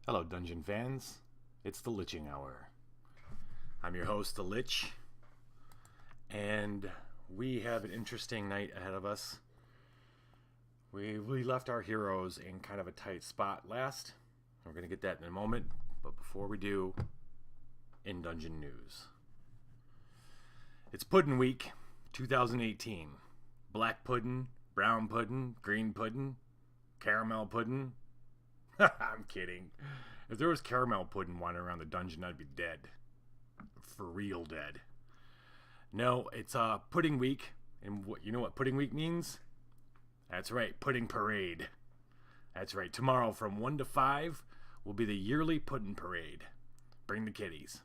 Hello, Dungeon fans. It's the Liching Hour. I'm your host, the Lich, and we have an interesting night ahead of us. We left our heroes in kind of a tight spot last. We're going to get that in a moment, but before we do, in Dungeon News. It's Puddin' Week 2018. Black puddin', brown puddin', green puddin', caramel puddin'. I'm kidding. If there was caramel pudding wandering around the dungeon, I'd be dead. For real dead. No, it's Pudding Week. And you know what Pudding Week means? That's right, Pudding Parade. That's right, tomorrow from 1 to 5 will be the yearly Pudding Parade. Bring the kiddies.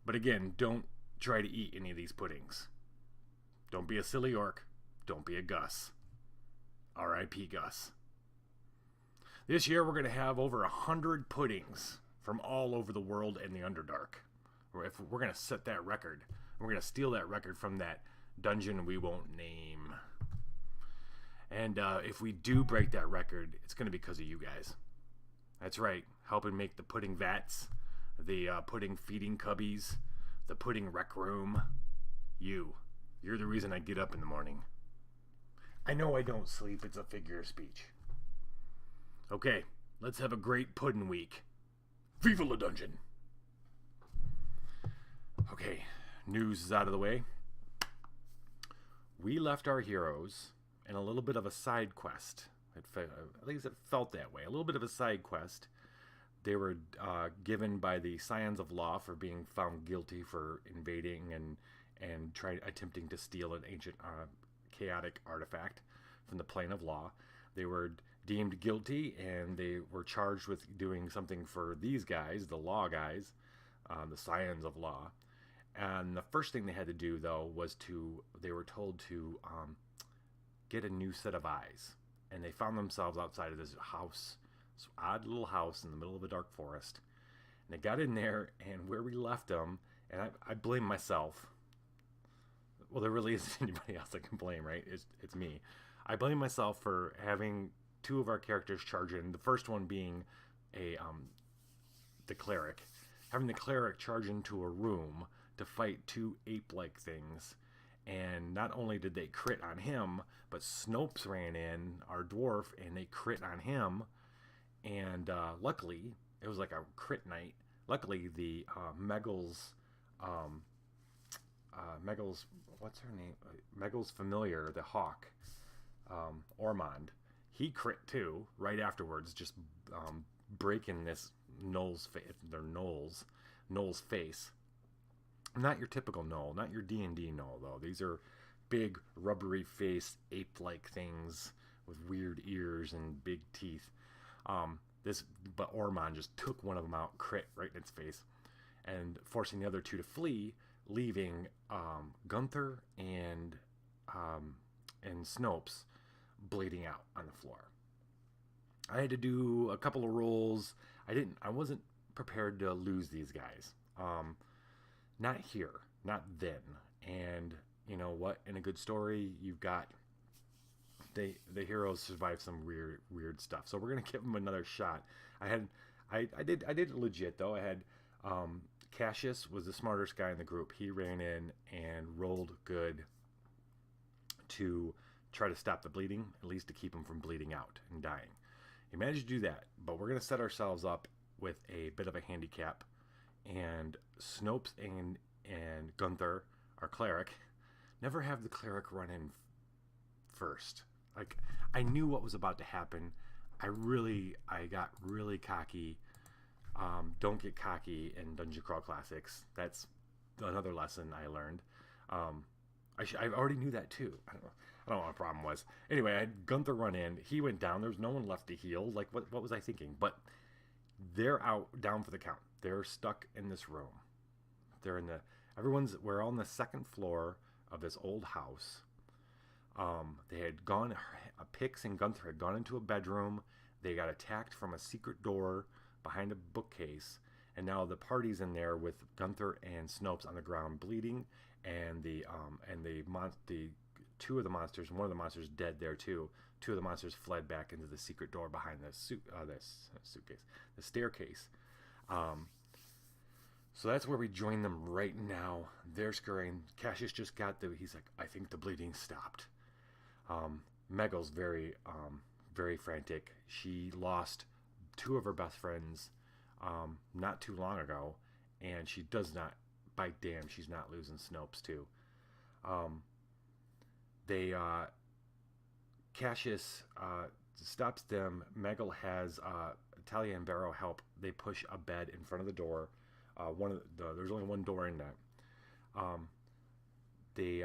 But again, don't try to eat any of these puddings. Don't be a silly orc. Don't be a Gus. R.I.P. Gus. This year we're going to have over 100 puddings from all over the world in the Underdark. If we're going to set that record, we're going to steal that record from that dungeon we won't name. And if we do break that record, it's going to be because of you guys. That's right, helping make the pudding vats, the pudding feeding cubbies, the pudding rec room. You're the reason I get up in the morning. I know I don't sleep, it's a figure of speech. Okay, let's have a great puddin' week. Viva la dungeon! Okay, news is out of the way. We left our heroes in a little bit of a side quest. At least it felt that way. A little bit of a side quest. They were given by the Scions of Law for being found guilty for invading and attempting to steal an ancient chaotic artifact from the plane of law. They were deemed guilty, and they were charged with doing something for these guys, the law guys, the Scions of Law. And the first thing they had to do, though, was they were told to get a new set of eyes. And they found themselves outside of this house, this odd little house in the middle of a dark forest. And they got in there, and where we left them, and I blame myself. Well, there really isn't anybody else I can blame, right? It's me. I blame myself for having two of our characters charge in. The first one being the cleric. Having the cleric charge into a room to fight two ape-like things. And not only did they crit on him, but Snopes ran in, our dwarf, and they crit on him. And luckily, it was like a crit night. Luckily, the Megals, what's her name? Megals familiar, the hawk, Ormond, he crit too right afterwards, just breaking this Gnole's face. They're Gnole's face. Not your typical Gnole, not your D&D Gnole though. These are big rubbery face ape-like things with weird ears and big teeth. But Ormond just took one of them out, crit right in its face, and forcing the other two to flee, leaving Gunther and Snopes bleeding out on the floor. I had to do a couple of rolls. I wasn't prepared to lose these guys. Not here, not then. And you know what? In a good story, you've got the heroes survive some weird stuff. So we're gonna give them another shot. I did it legit though. I had Cassius was the smartest guy in the group. He ran in and rolled good to try to stop the bleeding, at least to keep him from bleeding out and dying. He managed to do that, but we're going to set ourselves up with a bit of a handicap. And Snopes and Gunther, our cleric, never have the cleric run in first. Like, I knew what was about to happen. I got really cocky. Don't get cocky in Dungeon Crawl Classics. That's another lesson I learned. I already knew that too. I don't know what the problem was. Anyway, I had Gunther run in. He went down. There was no one left to heal. Like, what was I thinking? But they're down for the count. They're stuck in this room. We're on the second floor of this old house. They had gone, Pix and Gunther had gone into a bedroom. They got attacked from a secret door behind a bookcase. And now the party's in there with Gunther and Snopes on the ground bleeding, and the two of the monsters, and one of the monsters dead there too. Two of the monsters fled back into the secret door behind the the staircase. So that's where we join them right now. They're scurrying. Cassius just got he's like, I think the bleeding stopped. Megal's very frantic. She lost two of her best friends not too long ago, and she does not, by damn, she's not losing Snopes too. Cassius stops them. Megal has Talia and Barrow help. They push a bed in front of the door. There's only one door in that. They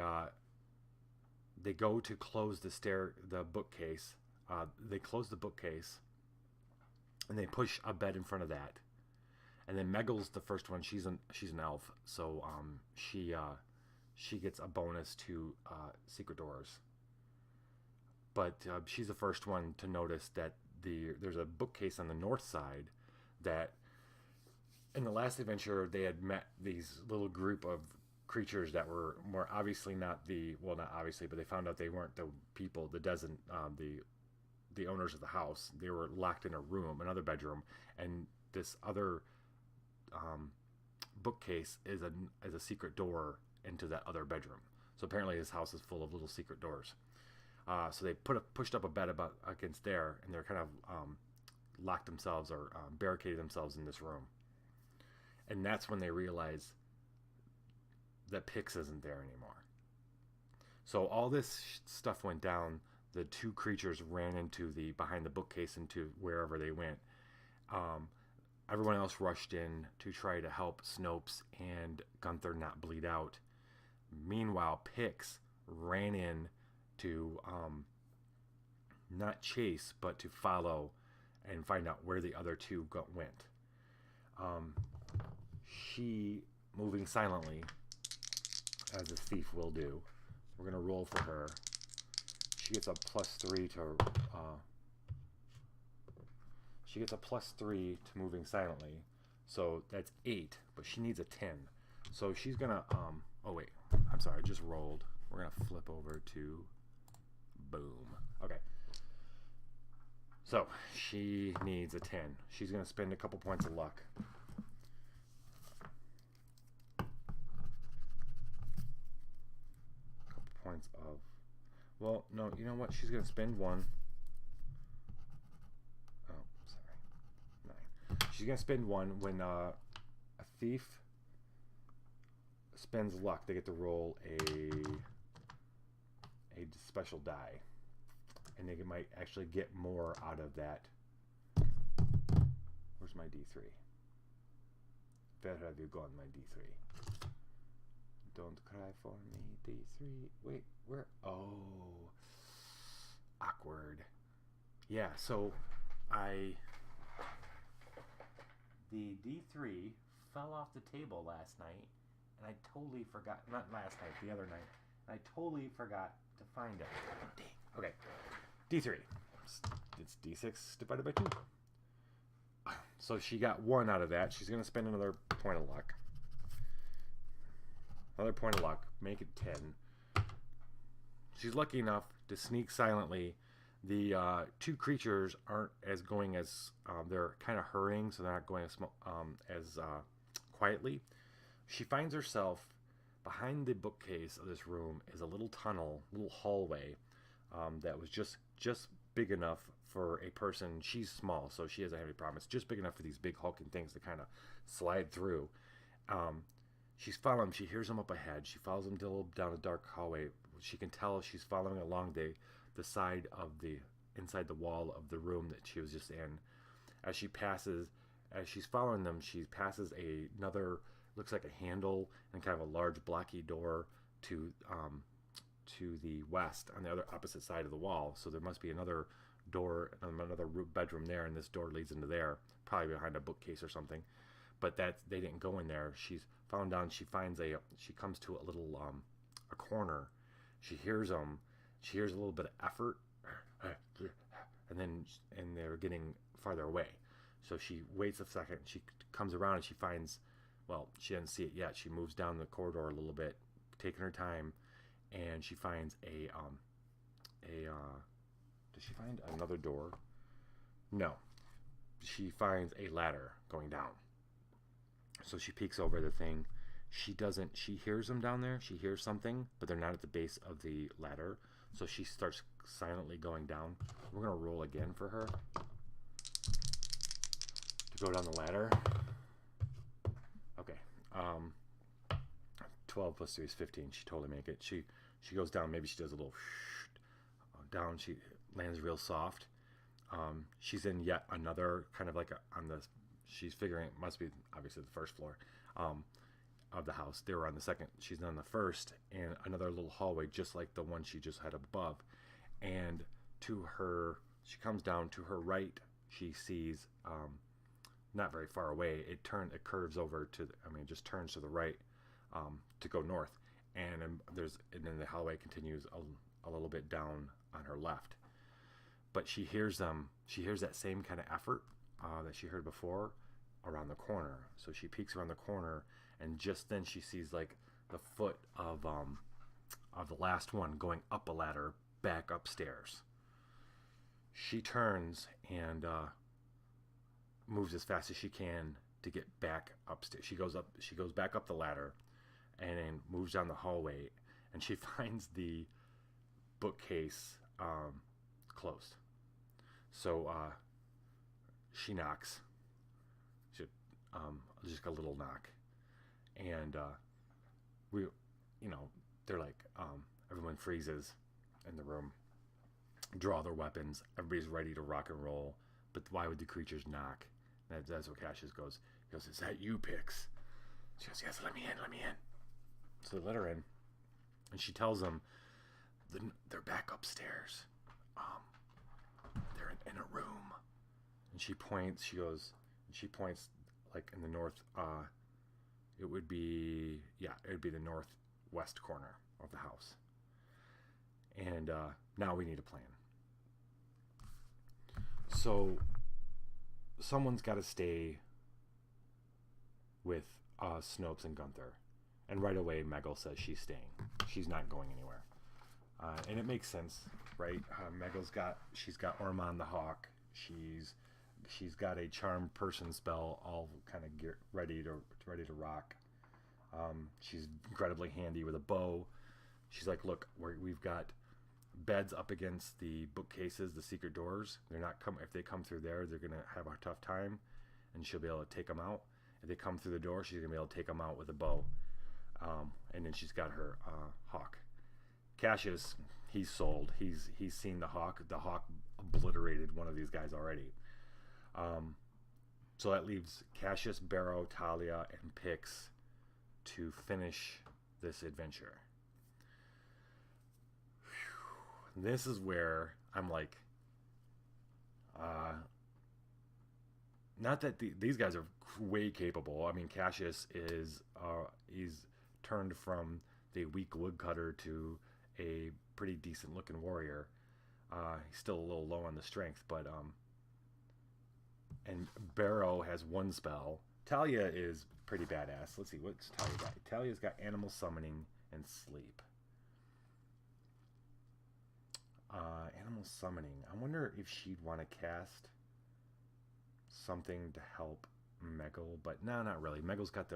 go to close the bookcase. They close the bookcase, and they push a bed in front of that. And then Megal's the first one. She's an elf, so she gets a bonus to secret doors. But she's the first one to notice that there's a bookcase on the north side that in the last adventure they had met these little group of creatures that were more obviously not obviously, but they found out they weren't the people, the owners of the house. They were locked in a room, another bedroom, and this other bookcase is a secret door into that other bedroom. So apparently this house is full of little secret doors. So they pushed up a bed against there, and they're kind of locked themselves or barricaded themselves in this room. And that's when they realize that Pix isn't there anymore. So all this stuff went down. The two creatures ran into behind the bookcase into wherever they went. Everyone else rushed in to try to help Snopes and Gunther not bleed out. Meanwhile, Pix ran in to not chase, but to follow and find out where the other two went. She, moving silently, as a thief will do. We're going to roll for her. She gets a +3 to... She gets a +3 to moving silently. So that's 8, but she needs a 10. So she's going to... oh, wait. I'm sorry. I just rolled. We're going to flip over to... Boom. Okay. So she needs a 10. She's going to spend a couple points of luck. Points of, well, no, you know what, she's gonna spend 1. Oh, sorry, 9. She's gonna spend 1. When a thief spends luck, they get to roll a special die, and they might actually get more out of that. Where's my D3? Better have you gone, my D3. Don't cry for me, D3. Wait, where? Oh, awkward. Yeah, so the D3 fell off the table last night, and I totally forgot, not last night, the other night, I totally forgot to find it. Dang. Okay, D3. It's D6 divided by 2. So she got 1 out of that. She's going to spend another point of luck. Another point of luck. Make it 10. She's lucky enough to sneak silently. The two creatures aren't as going as... they're kind of hurrying, so they're not going as quietly. She finds herself behind the bookcase of this room is a little tunnel, little hallway that was just big enough for a person. She's small, so she doesn't have any problem. It's just big enough for these big hulking things to kind of slide through. She's following him. She hears him up ahead. She follows him down a dark hallway. She can tell she's following along the side of inside the wall of the room that she was just in. As she's following them, she passes another, looks like a handle and kind of a large blocky door to the west on the other opposite side of the wall. So there must be another door, another bedroom there, and this door leads into there, probably behind a bookcase or something. But they didn't go in there. She's found down. She comes to a little a corner. She hears them. She hears a little bit of effort, and they're getting farther away. So she waits a second. She comes around and she finds, well, she doesn't see it yet. She moves down the corridor a little bit, taking her time, and she finds does she find another door? No. She finds a ladder going down. So she peeks over the thing. She hears them down there. She hears something, but they're not at the base of the ladder. So she starts silently going down. We're going to roll again for her to go down the ladder. Okay. 12 plus 3 is 15. She totally make it. She goes down. Maybe she does a little down. She lands real soft. She's in yet another kind of like she's figuring it must be obviously the first floor of the house. They were on the second. She's on the first, and another little hallway just like the one she just had above. And she comes down to her right. She sees not very far away. It curves over it just turns to the right to go north, and then the hallway continues a little bit down on her left. But she hears them. She hears that same kind of effort that she heard before around the corner. So she peeks around the corner, and just then she sees like the foot of the last one going up a ladder back upstairs. She turns and moves as fast as she can to get back upstairs. She goes back up the ladder, and then moves down the hallway, and she finds the bookcase closed. So she knocks. Just a little knock, and they're like everyone freezes in the room, draw their weapons. Everybody's ready to rock and roll. But why would the creatures knock? That's what Cassius goes. He goes, "Is that you, Pix?" She goes, "Yes, let me in." So they let her in, and she tells them they're back upstairs. They're in a room, and she points. She points like in the north. It would be the northwest corner of the house. And now we need a plan. So someone's got to stay with Snopes and Gunther. And right away, Meggle says she's staying. She's not going anywhere. And it makes sense, right? Meggle's got Ormond the Hawk. She's got a charmed person spell all kind of ready to rock. She's incredibly handy with a bow. She's like, look, we've got beds up against the bookcases, the secret doors. If they come through there, they're gonna have a tough time, and she'll be able to take them out. If they come through the door, she's gonna be able to take them out with a bow. And then she's got her hawk. Cassius, he's sold. He's seen the hawk. The hawk obliterated one of these guys already. So that leaves Cassius, Barrow, Talia, and Pix to finish this adventure. Whew. This is where I'm like, not that these guys are way capable. I mean, Cassius he's turned from the weak woodcutter to a pretty decent looking warrior. He's still a little low on the strength, but and Barrow has one spell. Talia is pretty badass. Let's see, what's Talia got? Talia's got animal summoning and sleep. Animal summoning. I wonder if she'd want to cast something to help Meggle, but no, not really. Meggle's got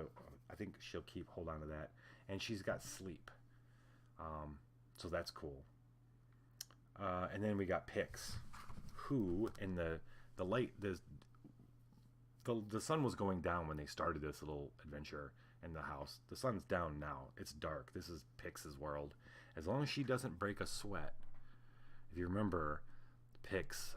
I think she'll hold on to that. And she's got sleep. So that's cool. And then we got Pix, who in the sun was going down when they started this little adventure in the house. The sun's down now. It's dark. This is Pix's world. As long as she doesn't break a sweat. If you remember, Pix,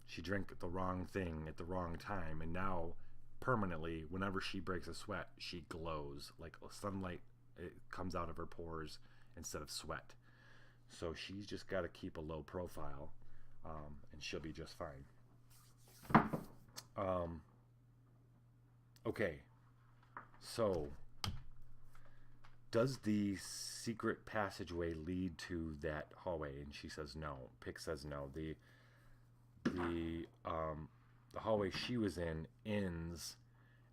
she drank the wrong thing at the wrong time, and now permanently, whenever she breaks a sweat, she glows like sunlight. It comes out of her pores instead of sweat. So she's just got to keep a low profile, and she'll be just fine. Okay, so does the secret passageway lead to that hallway? And she says no. Pix says no. The hallway she was in ends,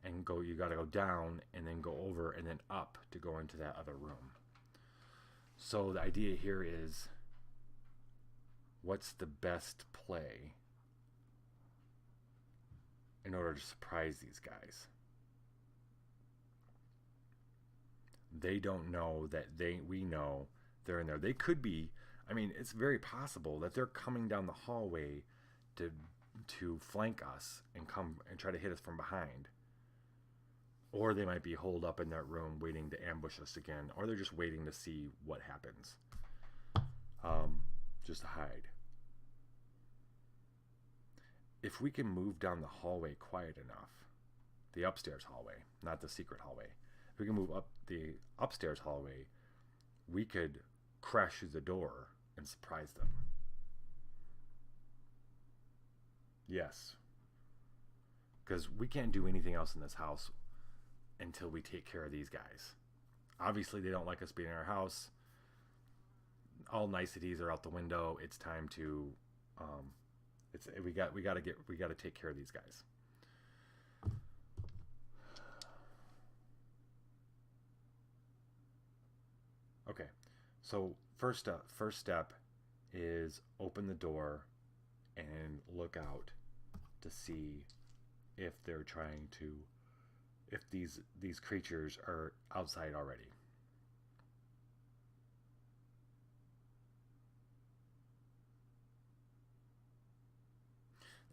and you got to go down and then go over and then up to go into that other room. So the idea here is, what's the best play in order to surprise these guys? They don't know that we know they're in there. They could be, I mean, it's very possible that they're coming down the hallway to flank us and come and try to hit us from behind. Or they might be holed up in that room waiting to ambush us again, or they're just waiting to see what happens. Just to hide. If we can move down the hallway quiet enough, the upstairs hallway, not the secret hallway, if we can move up the upstairs hallway, we could crash through the door and surprise them. Yes. Because we can't do anything else in this house until we take care of these guys. Obviously, they don't like us being in our house. All niceties are out the window. It's time to, we got to take care of these guys. Okay, so first step is open the door and look out to see if they're trying to, if these creatures are outside already.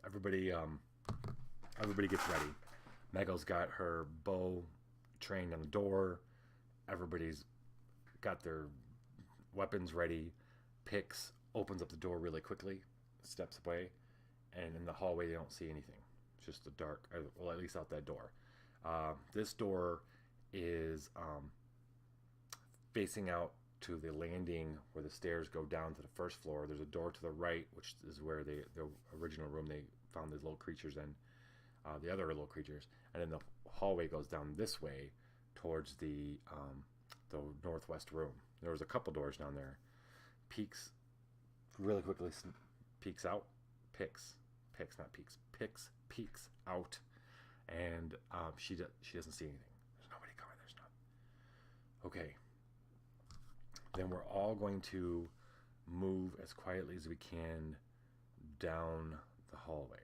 Everybody gets ready. Megal's got her bow trained on the door. Everybody's got their weapons ready. Pix opens up the door really quickly, steps away, and in the hallway they don't see anything. It's just the dark, well, at least out that door. This door is facing out to the landing where the stairs go down to the first floor. There's a door to the right, which is where the original room they found these little creatures in, the other little creatures, and then the hallway goes down this way towards the northwest room. There was a couple doors down there. Peeks really quickly, peeks out, picks, not peeks, peeks out, and she doesn't see anything. There's nobody coming. There's not. Okay. Then we're all going to move as quietly as we can down the hallway.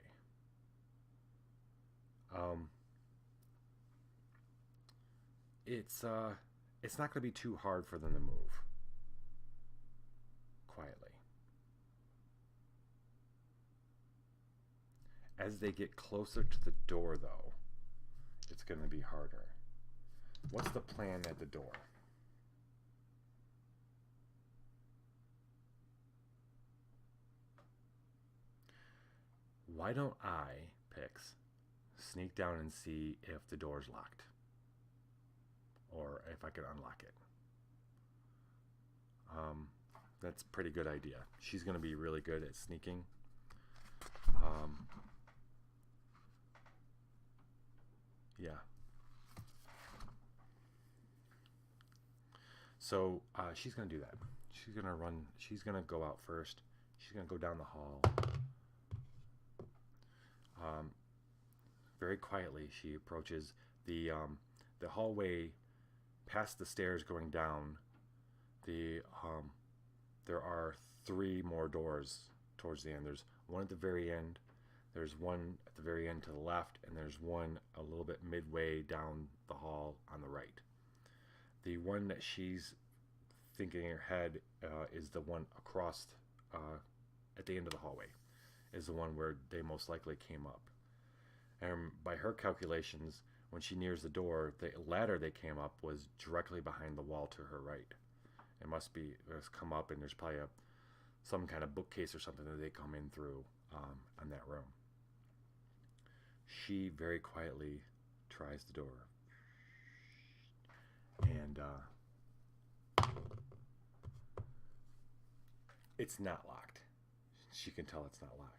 It's not going to be too hard for them to move quietly. As they get closer to the door, though, it's going to be harder. What's the plan at the door? Why don't I, Pix, sneak down and see if the door's locked? Or if I can unlock it. That's a pretty good idea. She's going to be really good at sneaking. Yeah. So she's going to do that. She's going to run. She's going to go out first. She's going to go down the hall. Very quietly, she approaches the hallway past the stairs going down. There are 3 more doors towards the end. There's one at the very end. There's one at the very end to the left, and there's one a little bit midway down the hall on the right. The one that she's thinking in her head is the one across at the end of the hallway, is the one where they most likely came up. And by her calculations, when she nears the door, the ladder they came up was directly behind the wall to her right. It must be, it's come up, and there's probably some kind of bookcase or something that they come in through on that room. She very quietly tries the door. And it's not locked. She can tell it's not locked.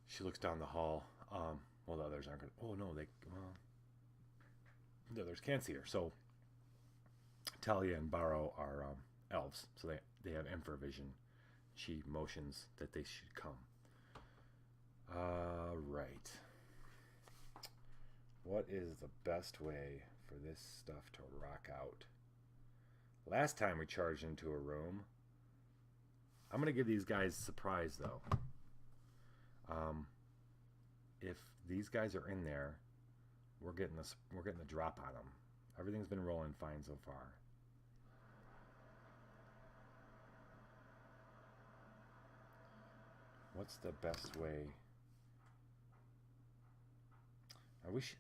She looks down the hall. Well, the others aren't going to... Oh, no, the others can't see her. So Talia and Barrow are elves, so they have infravision. She motions that they should come. Right. What is the best way for this stuff to rock out? Last time we charged into a room. I'm gonna give these guys a surprise though. If these guys are in there, we're getting the drop on them. Everything's been rolling fine so far. What's the best way? I wish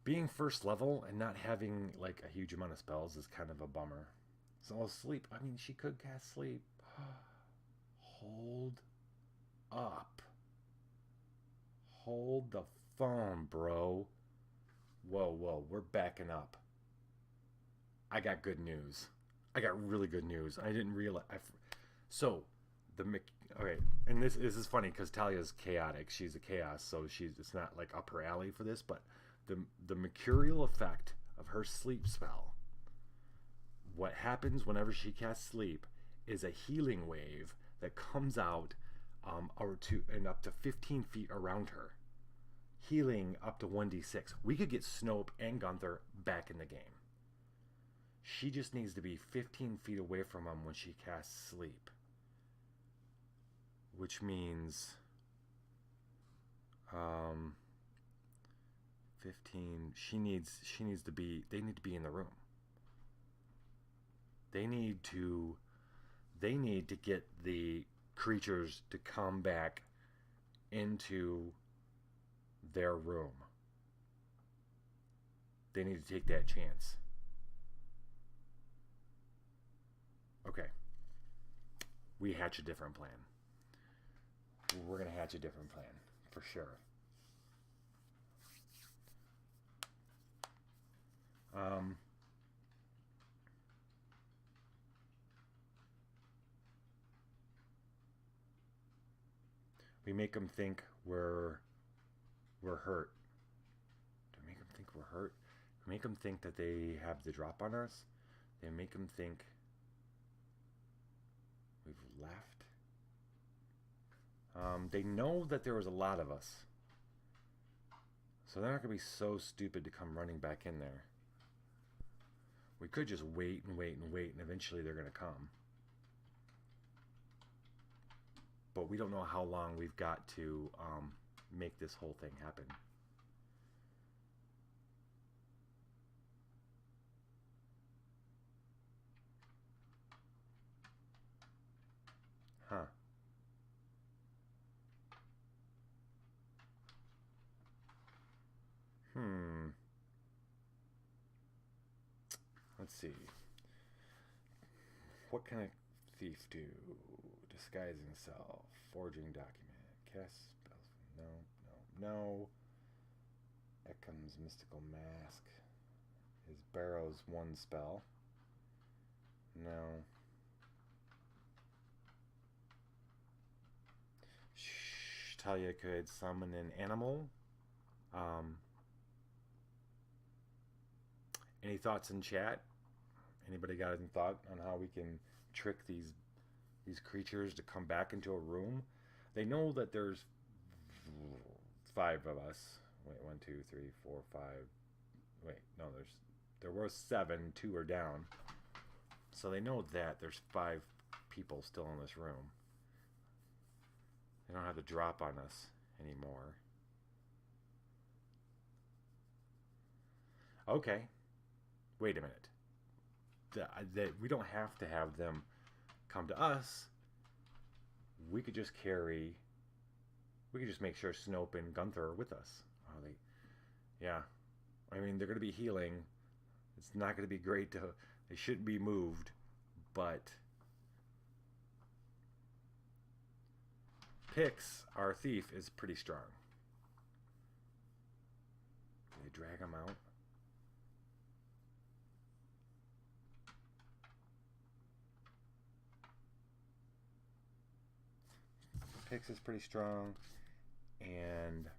being first level and not having like a huge amount of spells is kind of a bummer. So sleep. I mean, she could cast sleep. Hold up. Hold the phone, bro. Whoa, we're backing up. I got good news. I got really good news. I didn't realize. So, okay, and this is funny because Talia's chaotic. She's a chaos, so it's not like up her alley for this. But the mercurial effect of her sleep spell. What happens whenever she casts sleep is a healing wave that comes out and up to 15 feet around her. Healing up to 1d6. We could get Snope and Gunther back in the game. She just needs to be 15 feet away from him when she casts sleep. Which means 15. She needs to be. They need to be in the room. They need to get the creatures to come back into their room. They need to take that chance. Okay. We hatch a different plan. We're going to hatch a different plan, for sure. We make them think we're hurt. Do we make them think we're hurt? We make them think that they have the drop on us. They make them think we've left. They know that there was a lot of us. So they're not going to be so stupid to come running back in there. We could just wait and eventually they're going to come. But we don't know how long we've got to make this whole thing happen. Huh. Let's see. What can a thief do? Disguising self. Forging document. Cast spells. No. Ekham's mystical mask. His barrow's one spell. No. Talia could summon an animal. Any thoughts in chat? Anybody got any thought on how we can trick these creatures to come back into a room? They know that there's 5 of us. Wait, 1, 2, 3, 4, 5. Wait, no, there were 7. 2 are down. So they know that there's 5 people still in this room. They don't have the drop on us anymore. Okay. Wait a minute. We don't have to have them come to us. We could just make sure Snope and Gunther are with us. Oh, yeah. I mean, they're going to be healing. It's not going to be great they shouldn't be moved, but Pix, our thief, is pretty strong. Can they drag him out? Pix is pretty strong, and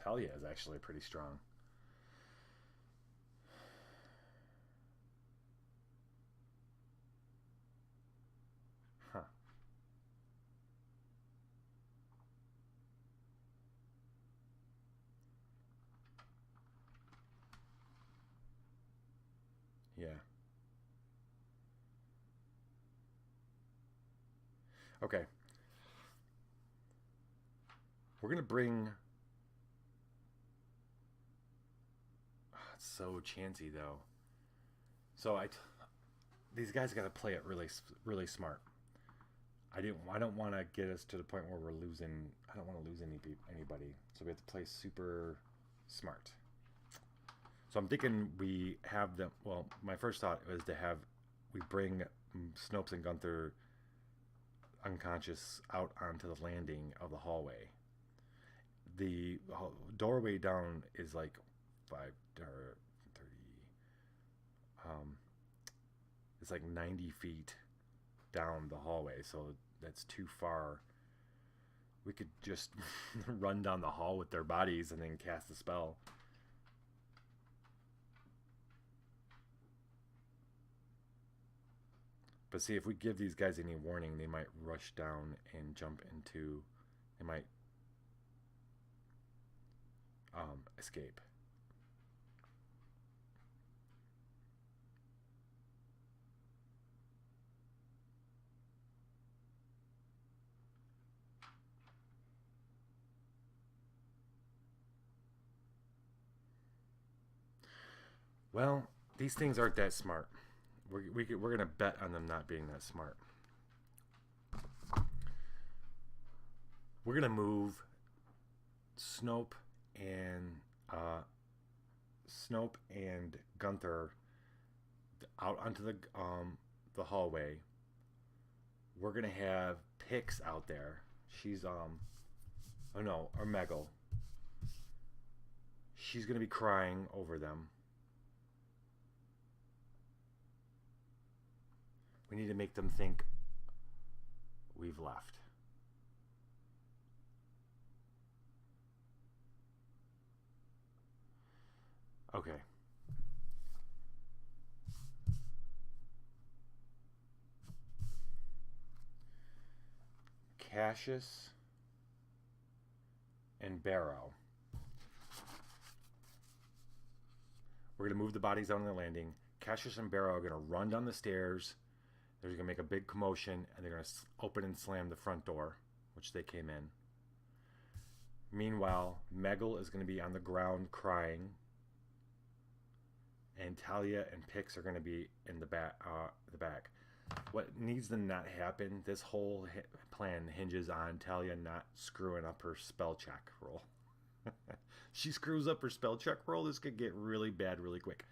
Talia is actually pretty strong. Huh. Okay. We're gonna bring. It's so chancy though. So these guys got to play it really smart. I don't want to get us to the point where we're losing. I don't want to lose anybody. So we have to play super smart. So I'm thinking we have them. Well, my first thought was to have we bring Snopes and Gunther unconscious out onto the landing of the hallway. The doorway down is like 5 or 30. It's like 90 feet down the hallway, so that's too far. We could just run down the hall with their bodies and then cast a spell. But see, if we give these guys any warning, they might rush down and jump into. They might escape. Well, these things aren't that smart. We're going to bet on them not being that smart. We're going to move Snope and Gunther out onto the hallway. We're going to have Pix out there. She's oh no, or Meggle. She's going to be crying over them. We need to make them think we've left. Okay. Cassius and Barrow. We're going to move the bodies out on the landing. Cassius and Barrow are going to run down the stairs. They're going to make a big commotion, and they're going to open and slam the front door, which they came in. Meanwhile, Meggle is going to be on the ground crying, and Talia and Pix are going to be in the back. What needs to not happen? This whole plan hinges on Talia not screwing up her spell check roll. She screws up her spell check roll, this could get really bad really quick.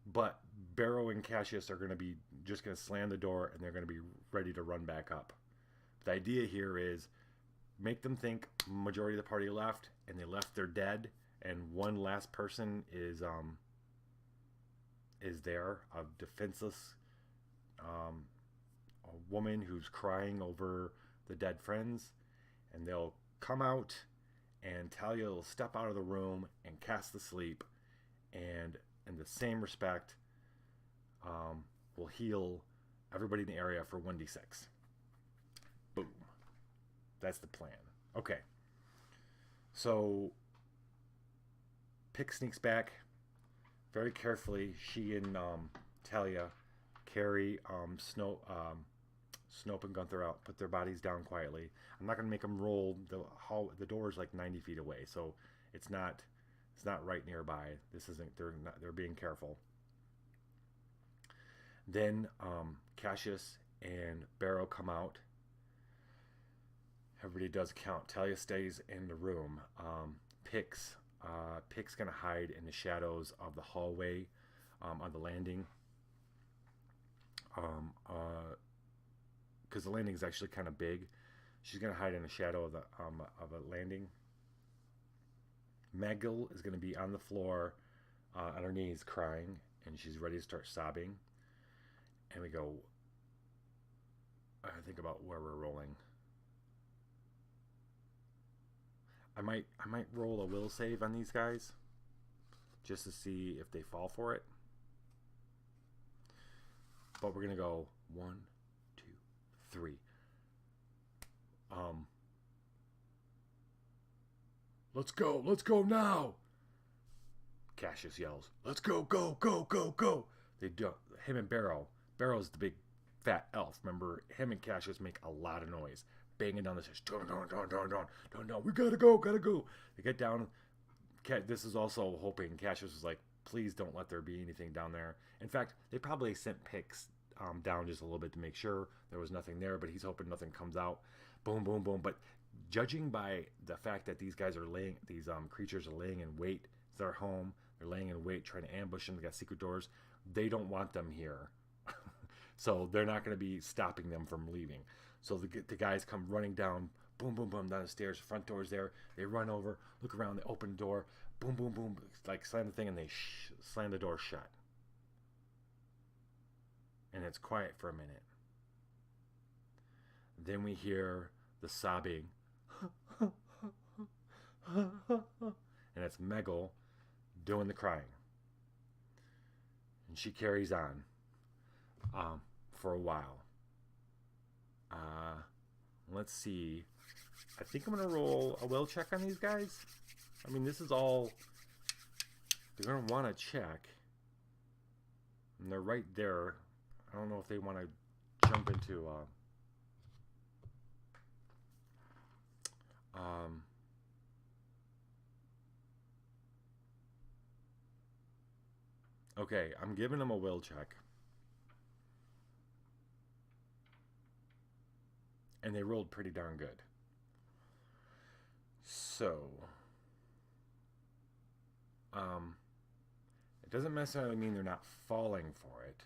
But Barrow and Cassius are going to be just going to slam the door, and they're going to be ready to run back up. The idea here is make them think majority of the party left, and they left, they're dead, and one last person is there, a defenseless a woman who's crying over the dead friends, and they'll come out, and Talia will step out of the room and cast the sleep, and in the same respect, will heal everybody in the area for 1d6. Boom. That's the plan. Okay. So, Pick sneaks back very carefully. She and Talia carry Snope and Gunther out, put their bodies down quietly. I'm not going to make them roll. The door is like 90 feet away, so it's not right nearby. This isn't. They're being careful. Then Cassius and Barrow come out. Everybody does count. Talia stays in the room. Pix gonna hide in the shadows of the hallway on the landing. Because the landing is actually kind of big. She's gonna hide in the shadow of a landing. Meggle is going to be on the floor on her knees crying, and she's ready to start sobbing. And we go, I think about where we're rolling. I might roll a will save on these guys just to see if they fall for it. But we're going to go 1, 2, 3. Let's go now. Cassius yells, let's go. They do. Him and Barrow. Barrow's the big fat elf. Remember, him and Cassius make a lot of noise, banging down the stairs. We gotta go. They get down. This is also hoping Cassius was like, please don't let there be anything down there. In fact, they probably sent pics down just a little bit to make sure there was nothing there, but he's hoping nothing comes out. Boom, boom, boom. But judging by the fact that these creatures are laying in wait, it's their home. They're laying in wait, trying to ambush them. They got secret doors. They don't want them here. So they're not going to be stopping them from leaving. So the guys come running down, boom, boom, boom, down the stairs. Front door's there. They run over, look around, they open the door, boom, boom, boom, like slam the thing, and they slam the door shut. And it's quiet for a minute. Then we hear the sobbing. And it's Meggle doing the crying. And she carries on for a while. Let's see. I think I'm going to roll a will check on these guys. I mean, this is all they're going to want to check. And they're right there. I don't know if they want to jump into... Okay, I'm giving them a will check. And they rolled pretty darn good. So, it doesn't necessarily mean they're not falling for it.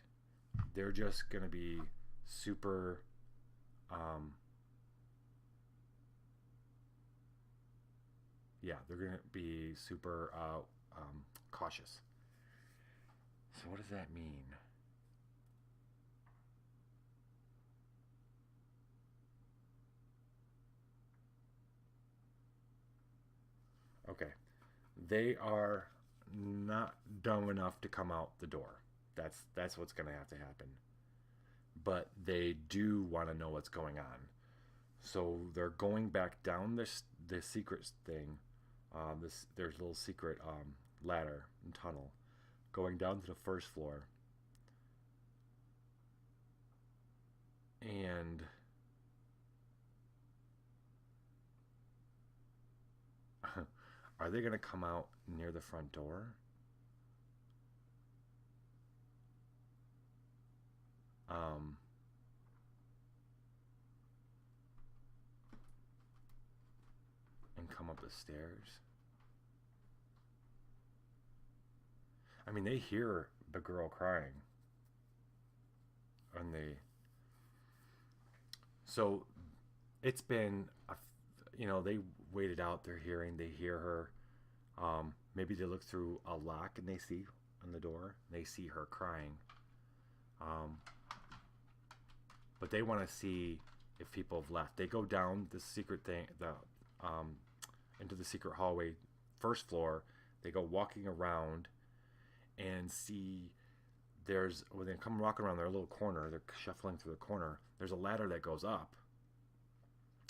They're just going to be super, they're going to be super cautious. So what does that mean? Okay. They are not dumb enough to come out the door. That's what's going to have to happen. But they do want to know what's going on. So they're going back down this secret thing. There's a little secret ladder and tunnel going down to the first floor. And are they going to come out near the front door? And come up the stairs? I mean, they hear the girl crying. And so it's been, they waited out, they're they hear her. Maybe they look through a lock and they see on the door, they see her crying. But they want to see if people have left. They go down the secret thing, into the secret hallway, first floor. They go walking around and see when they come walking around their little corner, they're shuffling through the corner. There's a ladder that goes up.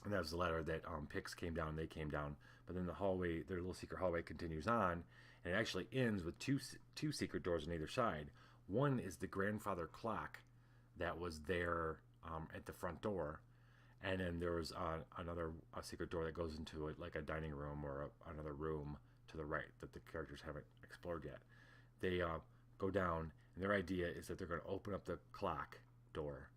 And that was the ladder that Pix came down, they came down. But then the hallway, their little secret hallway continues on, and it actually ends with two secret doors on either side. One is the grandfather clock that was there at the front door, and then there was a secret door that goes into it, like a dining room or another room to the right that the characters haven't explored yet. They go down, and their idea is that they're going to open up the clock door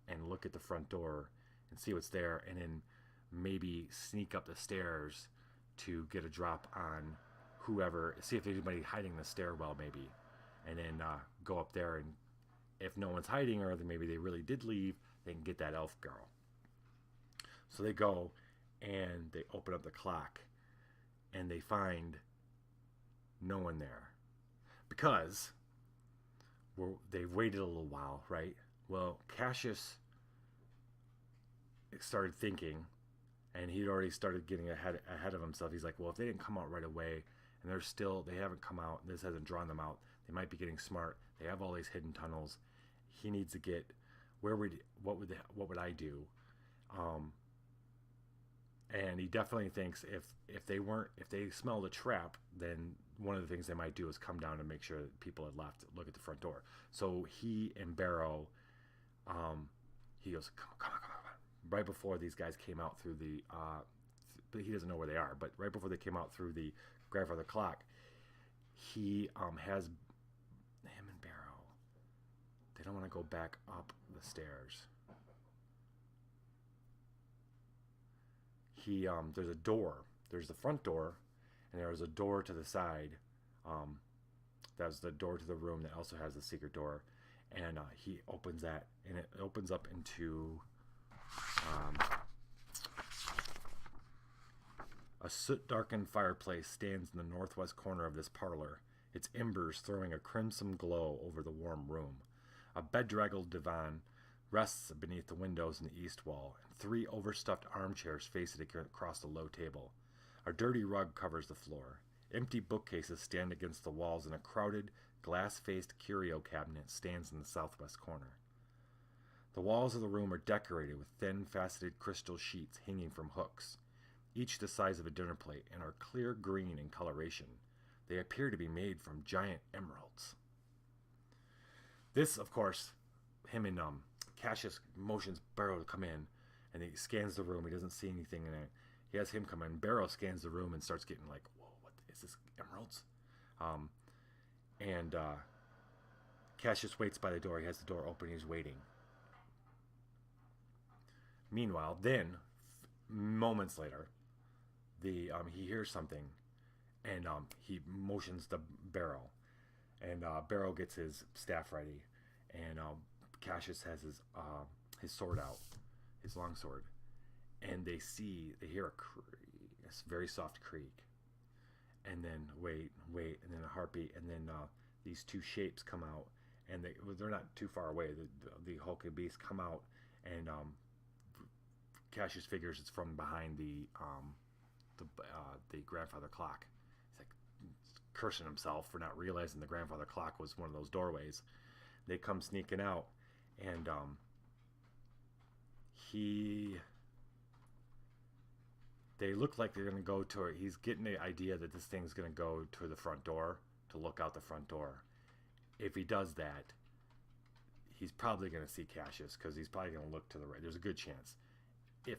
and look at the front door and see what's there, and then maybe sneak up the stairs to get a drop on whoever, see if there's anybody hiding in the stairwell maybe, and then go up there, and if no one's hiding, or then maybe they really did leave, they can get that elf girl. So they go and they open up the clock and they find no one there, because they've waited a little while, right? Well, Cassius started thinking, and he'd already started getting ahead of himself. He's like, well, if they didn't come out right away, and they haven't come out, and this hasn't drawn them out, they might be getting smart. They have all these hidden tunnels. He needs to get what would I do? And he definitely thinks if they smelled a trap, then one of the things they might do is come down and make sure that people had left, look at the front door. So he and Barrow he goes, come on. Right before these guys came out through the, but he doesn't know where they are, but right before they came out through the grandfather clock, he has him and Barrow. They don't want to go back up the stairs. There's a door. There's the front door, and there's a door to the side. That's the door to the room that also has the secret door, and he opens that, and it opens up into a soot-darkened fireplace stands in the northwest corner of this parlor, its embers throwing a crimson glow over the warm room. A bedraggled divan rests beneath the windows in the east wall, and 3 overstuffed armchairs face it across the low table. A dirty rug covers the floor. Empty bookcases stand against the walls, and a crowded, glass-faced curio cabinet stands in the southwest corner. The walls of the room are decorated with thin, faceted crystal sheets hanging from hooks, each the size of a dinner plate, and are clear green in coloration. They appear to be made from giant emeralds. This, of course, him and Cassius motions Barrow to come in, and he scans the room. He doesn't see anything in it. He has him come in. Barrow scans the room and starts getting like, whoa, what is this, emeralds? And Cassius waits by the door. He has the door open. He's waiting. Meanwhile, then, moments later, he hears something, and he motions the Barrow, and Barrow gets his staff ready, and Cassius has his sword out, his long sword, and they hear a very soft creak, and then wait, and then a heartbeat, and then these 2 shapes come out, and they're not too far away. The hulking beasts come out, and Cassius figures it's from behind the grandfather clock. He's like cursing himself for not realizing the grandfather clock was one of those doorways. They come sneaking out, and they look like they're going to go to. He's getting the idea that this thing's going to go to the front door to look out the front door. If he does that, he's probably going to see Cassius, because he's probably going to look to the right. There's a good chance. If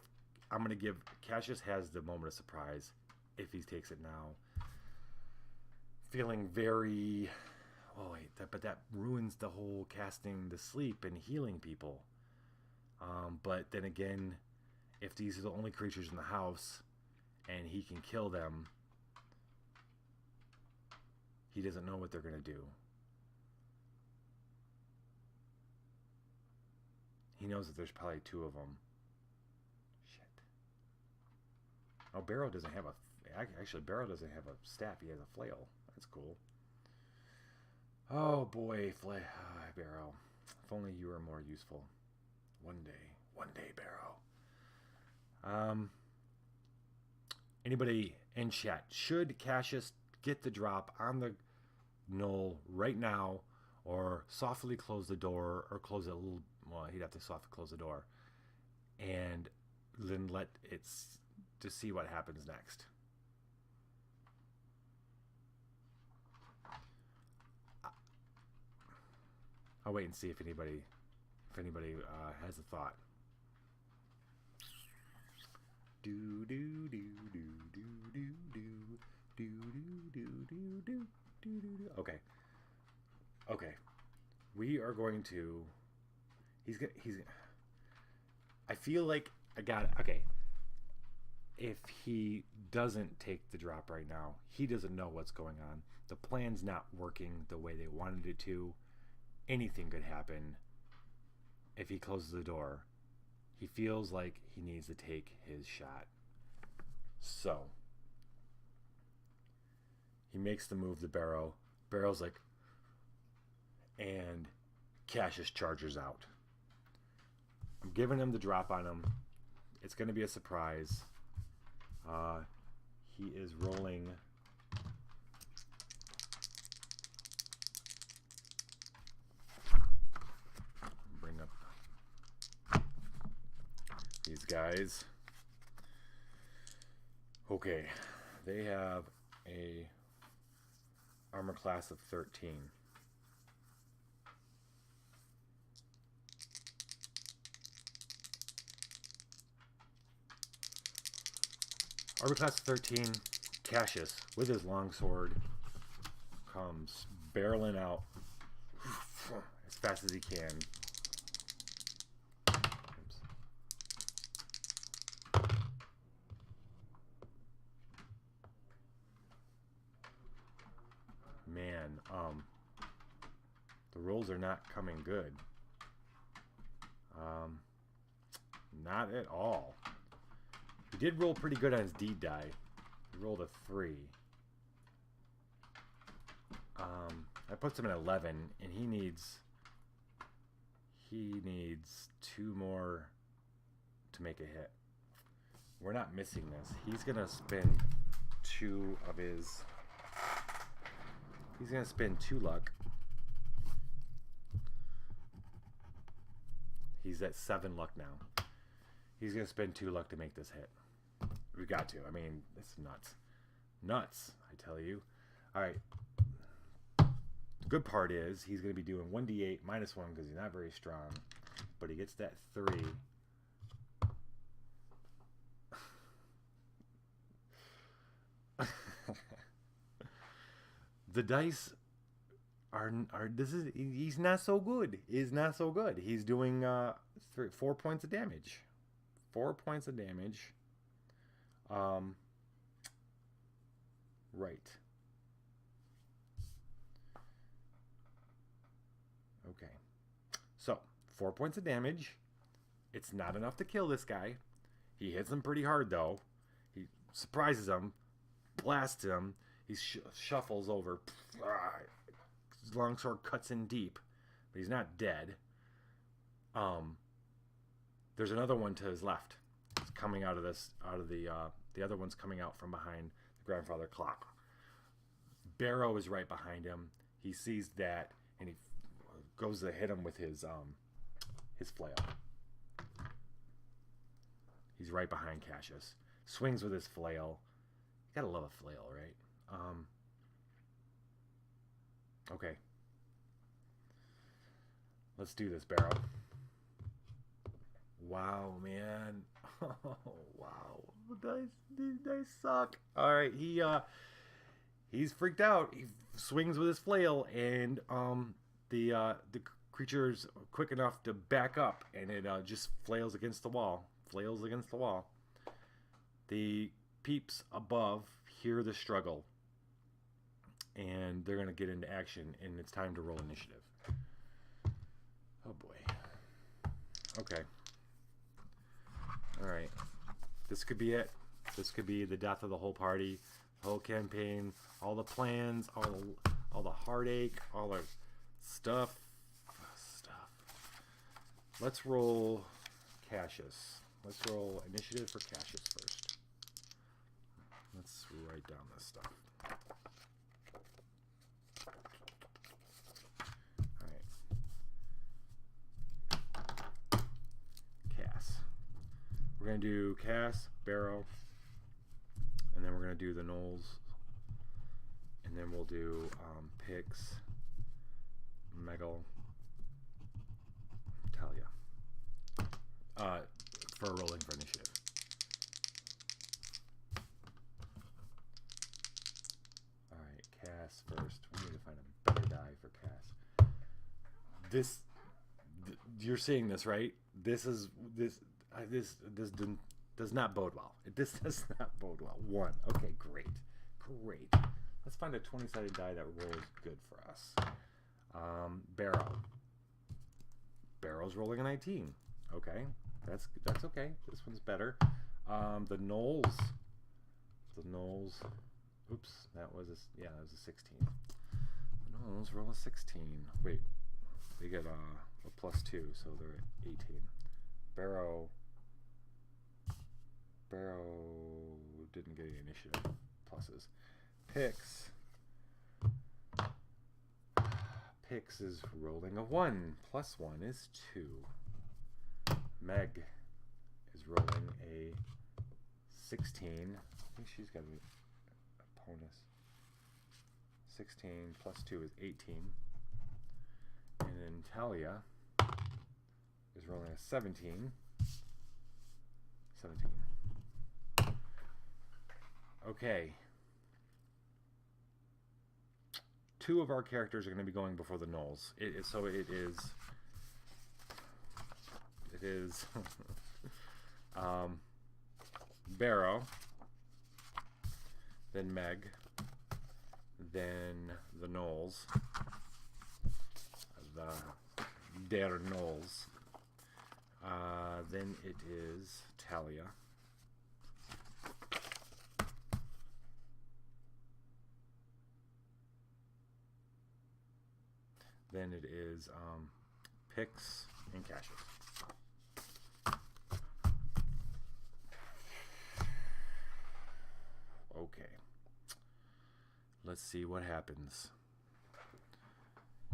I'm going to give Cassius has the moment of surprise if he takes it now. Feeling very, but that ruins the whole casting to sleep and healing people. But then again, if these are the only creatures in the house and he can kill them, he doesn't know what they're going to do. He knows that there's probably 2 of them. Oh, Barrow doesn't have Barrow doesn't have a staff. He has a flail. That's cool. Oh boy, Barrow. If only you were more useful. One day, Barrow. Anybody in chat? Should Cassius get the drop on the Gnole right now, or softly close the door, or close it a little? Well, he'd have to softly close the door, and then let it to see what happens next. I'll wait and see if anybody has a thought. Okay. We are going to. I feel like I got it. Okay. If he doesn't take the drop right now, he doesn't know what's going on. The plan's not working the way they wanted it to. Anything could happen if he closes the door. He feels like he needs to take his shot. So, he makes the move to Barrow. Barrow's like, and Cassius charges out. I'm giving him the drop on him. It's going to be a surprise. He is rolling. Bring up these guys. Okay, they have a armor class of 13. Armor class 13, Cassius, with his longsword, comes barreling out as fast as he can. Oops. Man, the rolls are not coming good. Not at all. He did roll pretty good on his deed die. He rolled a 3. That puts him at 11, and he needs 2 more to make a hit. We're not missing this. He's gonna spend 2 of his. He's gonna spend 2 luck. He's at 7 luck now. He's gonna spend 2 luck to make this hit. We got to. I mean, it's nuts. Nuts, I tell you. Alright. The good part is he's going to be doing 1d8 minus 1 because he's not very strong. But he gets that 3. The dice are he's not so good. He's not so good. He's doing 4 points of damage. 4 points of damage. Right. Okay. So, 4 points of damage. It's not enough to kill this guy. He hits him pretty hard, though. He surprises him, blasts him. He shuffles over. His longsword cuts in deep, but he's not dead. There's another one to his left. It's coming out of the other one's coming out from behind the grandfather clock. Barrow is right behind him. He sees that, and he goes to hit him with his flail. He's right behind Cassius. Swings with his flail. You gotta love a flail, right? Okay. Let's do this, Barrow. Wow, man. Oh, wow. These dice suck. Alright, he's freaked out. He swings with his flail, and the creature's quick enough to back up, and it just flails against the wall. Flails against the wall. The peeps above hear the struggle, and they're going to get into action, and it's time to roll initiative. Oh boy. Okay. Alright. This could be it. This could be the death of the whole party, the whole campaign, all the plans, all the heartache, all the stuff. Let's roll Cassius. Let's roll initiative for Cassius first. Let's write down this stuff. Alright. Cass. We're going to do Cass, Barrow, and then we're going to do the Gnoles, and then we'll do Pix, Meggle, Talia. For rolling for initiative. Alright, Cass first. We need to find a better die for Cass. You're seeing this, right? This does not bode well. This does not bode well. 1. Okay, great. Great. Let's find a 20-sided die that rolls good for us. Barrow. Barrow's rolling a 19. Okay. That's okay. This one's better. The Gnoles. Oops, that was a 16. The Gnoles roll a 16. Wait, they get a +2, so they're at 18. Barrow didn't get any initiative pluses. Pix is rolling a 1. +1 is 2. Meg is rolling a 16. I think she's got a bonus. 16 +2 is 18. And then Talia is rolling a 17. 17. Okay. 2 of our characters are going to be going before the Gnoles. So it is Barrow, then Meg, then the Gnoles, the Der Gnoles. Then it is Talia. Then it is Pix and Cassius. Okay. Let's see what happens.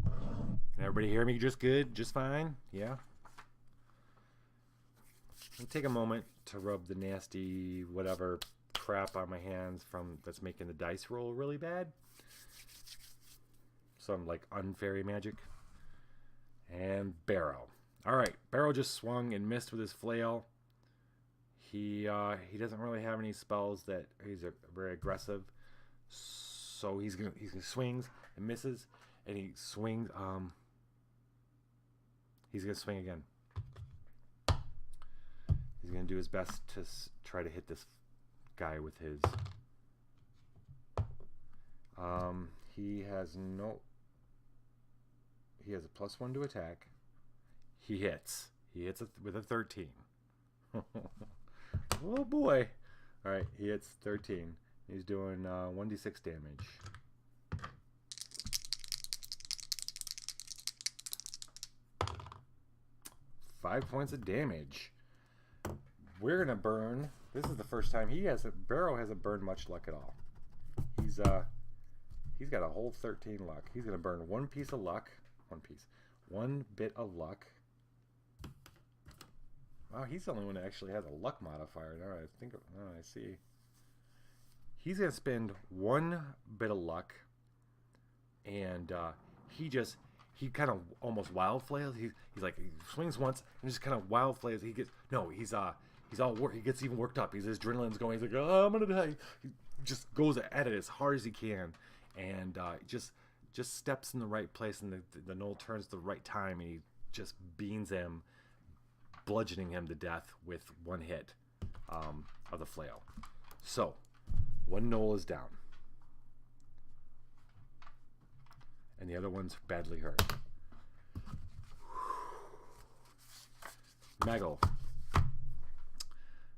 Can everybody hear me just good? Just fine? Yeah? I'll take a moment to rub the nasty whatever crap on my hands from that's making the dice roll really bad. Some like unfairy magic. And Barrow. Alright, Barrow just swung and missed with his flail. He doesn't really have any spells that he's very aggressive. So he's gonna swings and misses, and he swings. He's gonna swing again. He's gonna do his best to try to hit this guy with his. He has a +1 to attack. He hits. He hits with a 13. Oh boy! All right, he hits 13. He's doing 1d6 damage. Five points of damage. We're gonna burn. This is the first time Barrow hasn't burned much luck at all. He's got a whole 13 luck. He's gonna burn 1 piece of luck. 1 bit of luck. Wow, he's the only one that actually has a luck modifier. Now I see. He's gonna spend 1 bit of luck, and he kind of almost wild flails. He's like he swings once and just kind of wild flails. He gets even worked up. His adrenaline's going. He's like, oh, I'm gonna die. He just goes at it as hard as he can, and just steps in the right place, and the Gnoll turns the right time, and he just beans him, bludgeoning him to death with 1 hit of the flail. So 1 Gnoll is down, and the other one's badly hurt.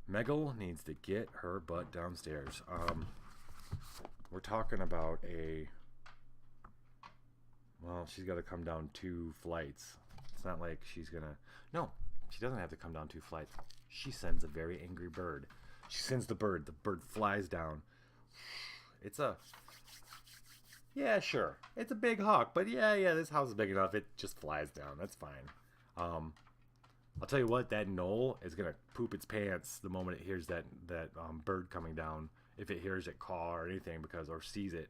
Meggle needs to get her butt downstairs. We're talking about she's got to come down 2 flights. It's not like she's gonna. No, she doesn't have to come down 2 flights. She sends a very angry bird. She sends the bird. The bird flies down. Yeah, sure. It's a big hawk, but yeah, this house is big enough. It just flies down. That's fine. I'll tell you what, that Gnoll is gonna poop its pants the moment it hears that bird coming down. If it hears it caw or anything, or sees it,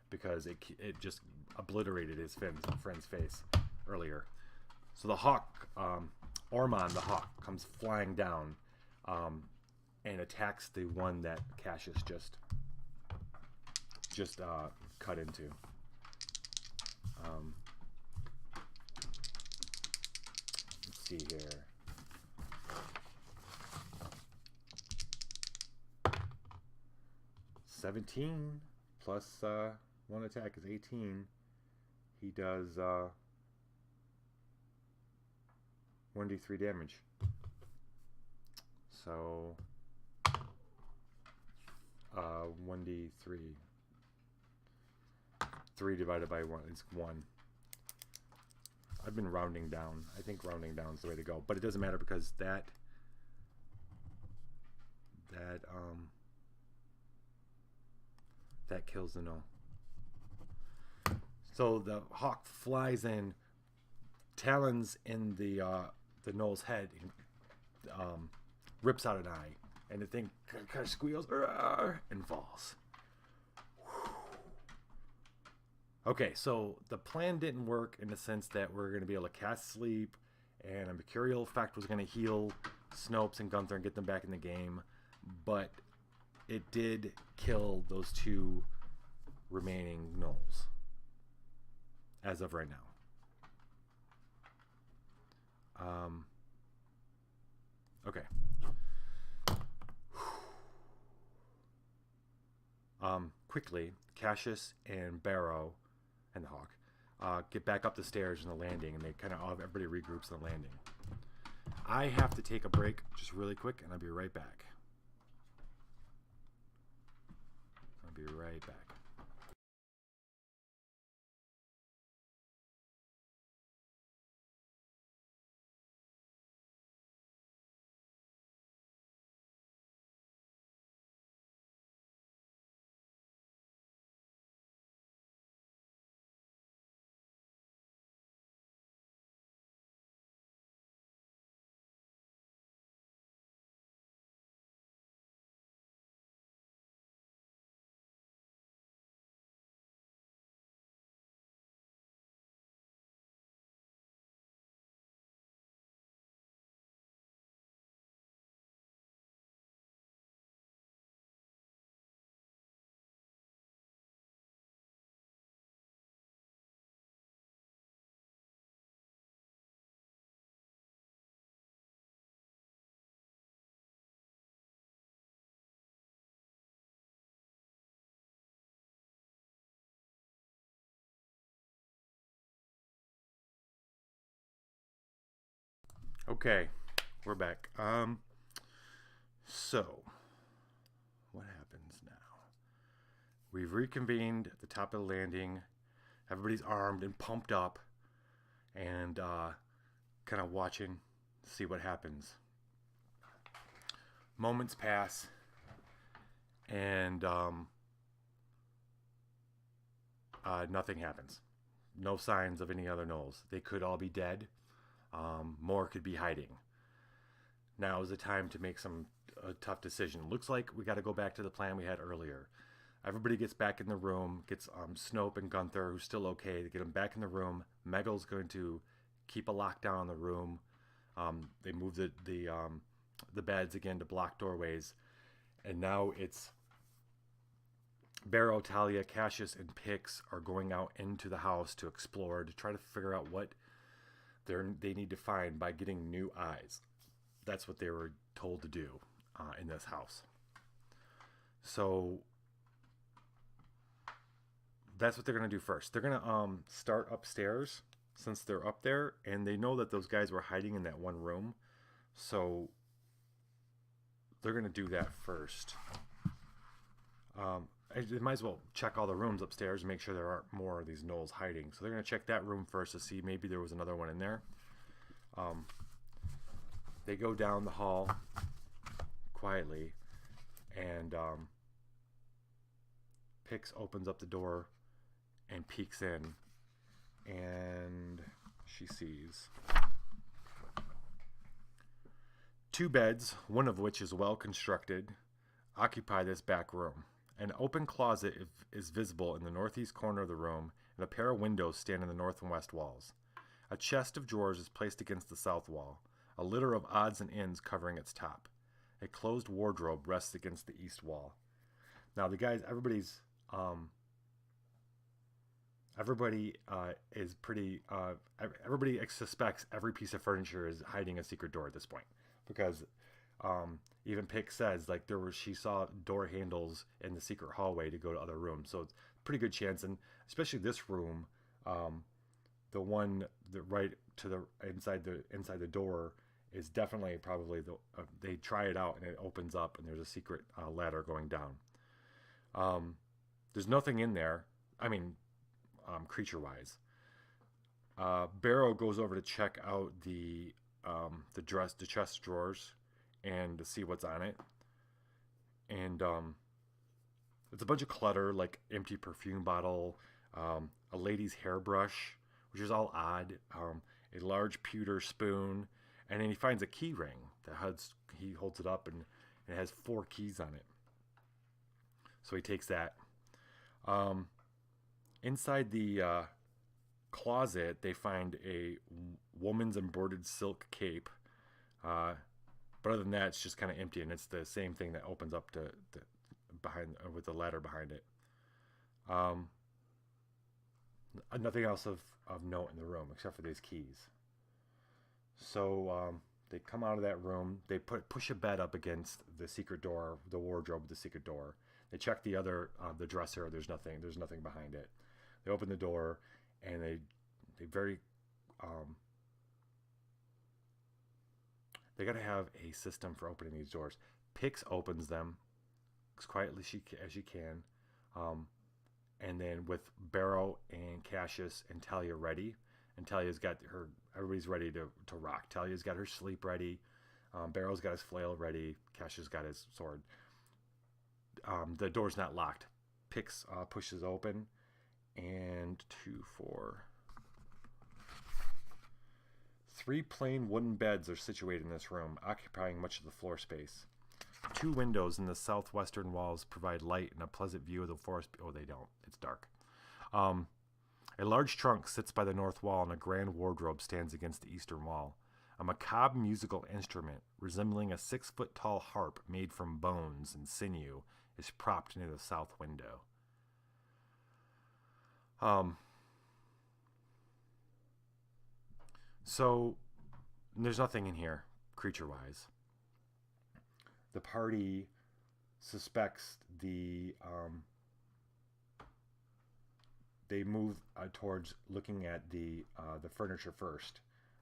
because it just obliterated his friend's face earlier. So the hawk, Ormond the hawk, comes flying down, and attacks the one that Cassius just cut into. Let's see here. $17 plus 1 attack is 18. He does 1d3 damage. So 1d3. 3 divided by 1 is 1. I've been rounding down. I think rounding down is the way to go, but it doesn't matter because that kills the Gnoll. So the hawk flies in, talons in the Gnoll's head, and rips out an eye, and the thing kind of squeals and falls. Okay, so the plan didn't work in the sense that we're going to be able to cast sleep, and a mercurial effect was going to heal Snopes and Gunther and get them back in the game, but it did kill those 2 remaining gnolls as of right now. Okay. Quickly, Cassius and Barrow and the Hawk get back up the stairs in the landing, and they kind of everybody regroups on the landing. I have to take a break just really quick, and I'll be right back. Okay, we're back. So what happens now? We've reconvened at the top of the landing. Everybody's armed and pumped up, and kind of watching to see what happens. Moments pass, and nothing happens. No signs of any other gnolls. They could all be dead. More could be hiding. Now is the time to make a tough decision. Looks like we got to go back to the plan we had earlier. Everybody gets back in the room, gets Snope and Gunther, who's still okay, to get them back in the room. Megal's going to keep a lockdown on the room. They move the beds again to block doorways. And now it's Barrow, Talia, Cassius, and Pix are going out into the house to explore, to try to figure out what they need to find by getting new eyes. That's what they were told to do in this house. So that's what they're going to do first. They're going to start upstairs, since they're up there, and they know that those guys were hiding in that one room. So they're going to do that first. They might as well check all the rooms upstairs and make sure there aren't more of these gnolls hiding. So they're going to check that room first to see maybe there was another one in there. They go down the hall quietly, and Pix opens up the door and peeks in, and she sees 2 beds, one of which is well constructed, occupy this back room. An open closet is visible in the northeast corner of the room, and a pair of windows stand in the north and west walls. A chest of drawers is placed against the south wall, a litter of odds and ends covering its top. A closed wardrobe rests against the east wall. Now the guys, everybody is pretty. Everybody suspects every piece of furniture is hiding a secret door at this point, because even Pick says like she saw door handles in the secret hallway to go to other rooms, so it's a pretty good chance. And especially this room, the one that right to the inside the door is definitely probably they try it out and it opens up and there's a secret ladder going down. There's nothing in there. I mean, creature-wise. Barrow goes over to check out the chest drawers and to see what's on it. And it's a bunch of clutter, like empty perfume bottle, a lady's hairbrush, which is all odd, a large pewter spoon, and then he finds a key ring he holds it up and it has 4 keys on it. So he takes that. Inside the closet, they find a woman's embroidered silk cape. But other than that, it's just kind of empty, and it's the same thing that opens up to behind with the ladder behind it. Um, Nothing else of note in the room except for these keys. So they come out of that room. They push a bed up against the secret door, the wardrobe, the secret door. They check the dresser. There's nothing. There's nothing behind it. They open the door, and they very they got to have a system for opening these doors. Pix opens them as quietly as she can, and then with Barrow and Cassius and Talia ready, and Talia's got her. Everybody's ready to rock. Talia's got her sleep ready. Barrow's got his flail ready. Cassius got his sword. The door's not locked. Pix pushes open, and 2, 4, 3 plain wooden beds are situated in this room, occupying much of the floor space. 2 windows in the southwestern walls provide light and a pleasant view of the forest. Oh, they don't. It's dark. A large trunk sits by the north wall, and a grand wardrobe stands against the eastern wall. A macabre musical instrument, resembling a 6-foot-tall harp made from bones and sinew, is propped near the south window. So there's nothing in here, creature-wise. The party suspects they move towards looking at the furniture first.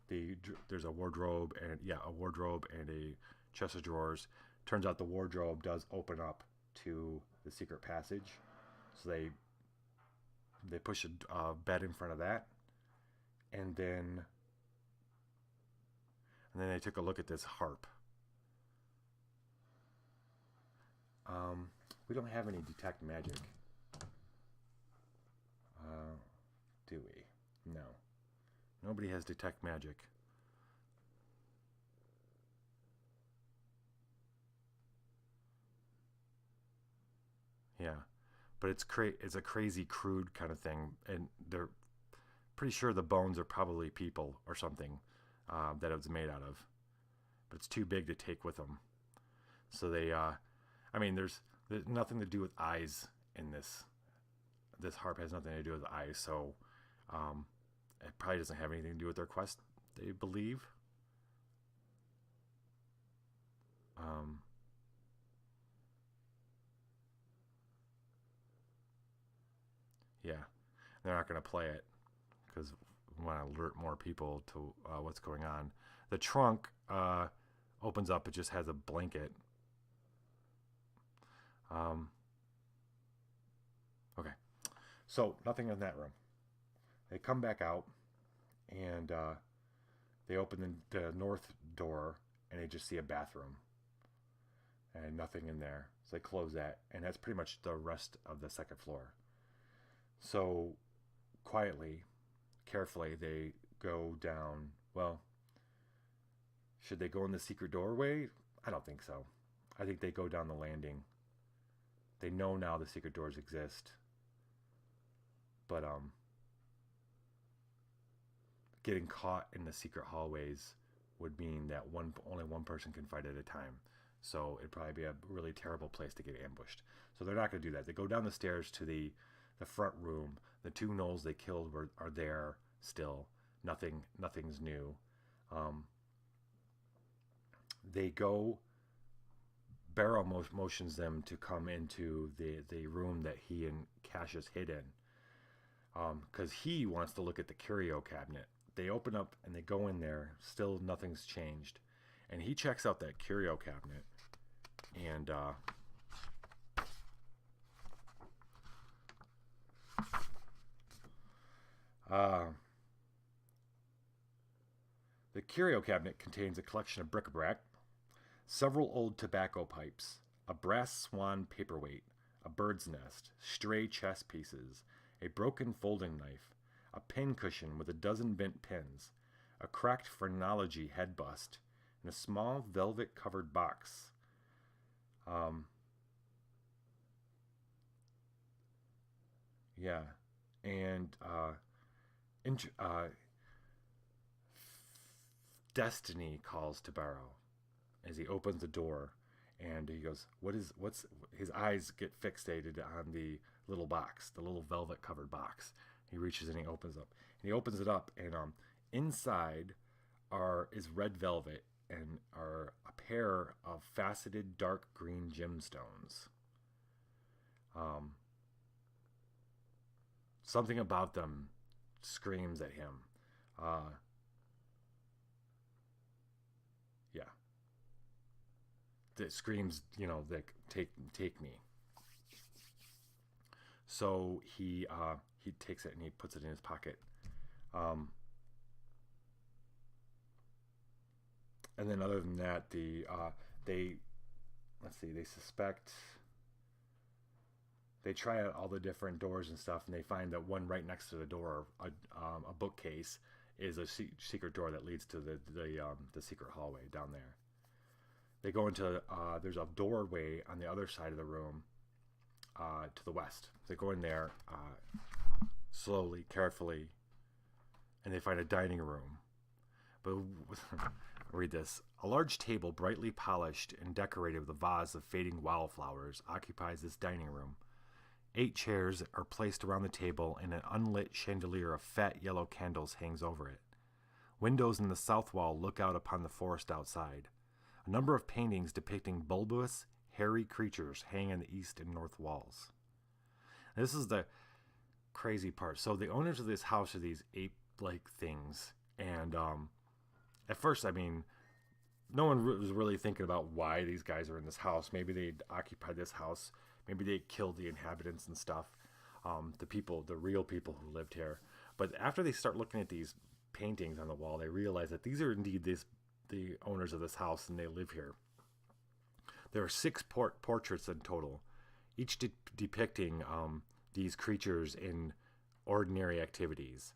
There's a wardrobe and a chest of drawers. Turns out the wardrobe does open up to the secret passage, so they push a bed in front of that, and then they took a look at this harp. We don't have any detect magic. Do we? No. Nobody has detect magic. Yeah. But it's a crazy crude kind of thing, and they're pretty sure the bones are probably people or something that it was made out of. But it's too big to take with them. So they there's nothing to do with eyes in this. This harp has nothing to do with eyes, so it probably doesn't have anything to do with their quest, they believe. Yeah, they're not going to play it because we want to alert more people to what's going on. The trunk opens up; it just has a blanket. Okay, so nothing in that room. They come back out, and they open the north door, and they just see a bathroom, and nothing in there. So they close that, and that's pretty much the rest of the second floor. So quietly, carefully, they go down. Well, should they go in the secret doorway? I don't think so. I think they go down the landing. They know now the secret doors exist. But getting caught in the secret hallways would mean that only one person can fight at a time. So it'd probably be a really terrible place to get ambushed. So they're not going to do that. They go down the stairs to the front room. The 2 gnolls they killed are there still. Nothing's new. They go. Barrow motions them to come into the room that he and Cassius hid in, because he wants to look at the curio cabinet. They open up and they go in there. Still nothing's changed, and he checks out that curio cabinet, and the curio cabinet contains a collection of bric-a-brac, several old tobacco pipes, a brass swan paperweight, a bird's nest, stray chess pieces, a broken folding knife, a pin cushion with a dozen bent pins, a cracked phrenology head bust, and a small velvet-covered box. Yeah, and Destiny calls to Barrow as he opens the door, And he goes, what's his eyes get fixated on the little box, the little velvet covered box. He reaches and he opens up. And he opens it up, and inside is red velvet and are a pair of faceted dark green gemstones. Something about them screams at him. Yeah, that screams, like take me. So he takes it and he puts it in his pocket. And then other than that, they suspect. They try out all the different doors and stuff, and they find that one right next to the door, a bookcase, is a secret door that leads to the secret hallway down there. They go into there's a doorway on the other side of the room to the west. They go in there slowly, carefully, and they find a dining room. But read this. A large table, brightly polished and decorated with a vase of fading wildflowers, occupies this dining room. 8 chairs are placed around the table, and an unlit chandelier of fat yellow candles hangs over it. Windows in the south wall look out upon the forest outside. A number of paintings depicting bulbous, hairy creatures hang on the east and north walls. And this is the crazy part. So the owners of this house are these ape-like things, and at first, no one was really thinking about why these guys are in this house. Maybe they occupied this house. Maybe they killed the inhabitants and stuff, the real people who lived here. But after they start looking at these paintings on the wall, they realize that these are indeed the owners of this house, and they live here. There are 6 portraits in total, each depicting these creatures in ordinary activities.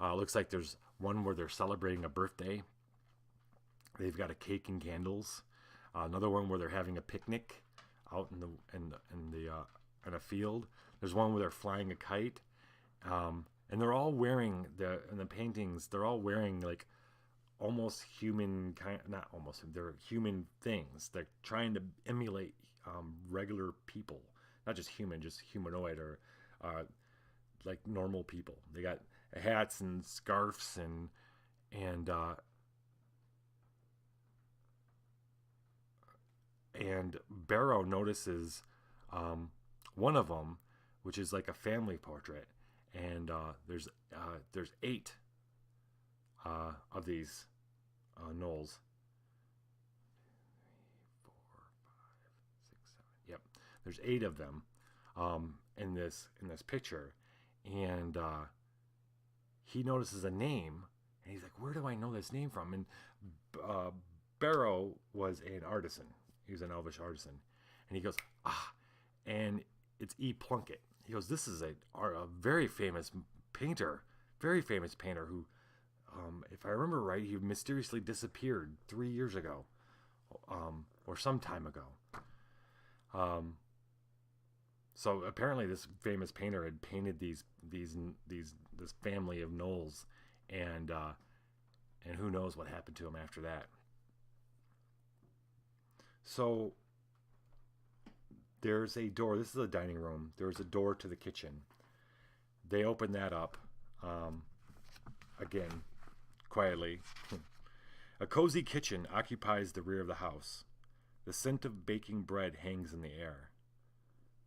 Looks like there's one where they're celebrating a birthday. They've got a cake and candles. Another one where they're having a picnic out in a field. There's one where they're flying a kite, and they're all wearing in the paintings. They're all wearing like almost human not almost. They're human things. They're trying to emulate regular people, not just human, just humanoid or like normal people. They got hats and scarves and Barrow notices one of them, which is like a family portrait, and there's 8 of these gnolls. 4, 5, 6, 7. Yep, there's 8 of them in this picture, and he notices a name, and he's like, "Where do I know this name from?" And Barrow was an artisan. He was an elvish artisan, and he goes, and it's E. Plunkett. He goes, "This is a very famous painter who, if I remember right, he mysteriously disappeared 3 years ago, or some time ago." So apparently, this famous painter had painted this family of gnolls, and who knows what happened to him after that. So there's a door. This is a dining room. There's a door to the kitchen. They open that up, again, quietly. A cozy kitchen occupies the rear of the house. The scent of baking bread hangs in the air.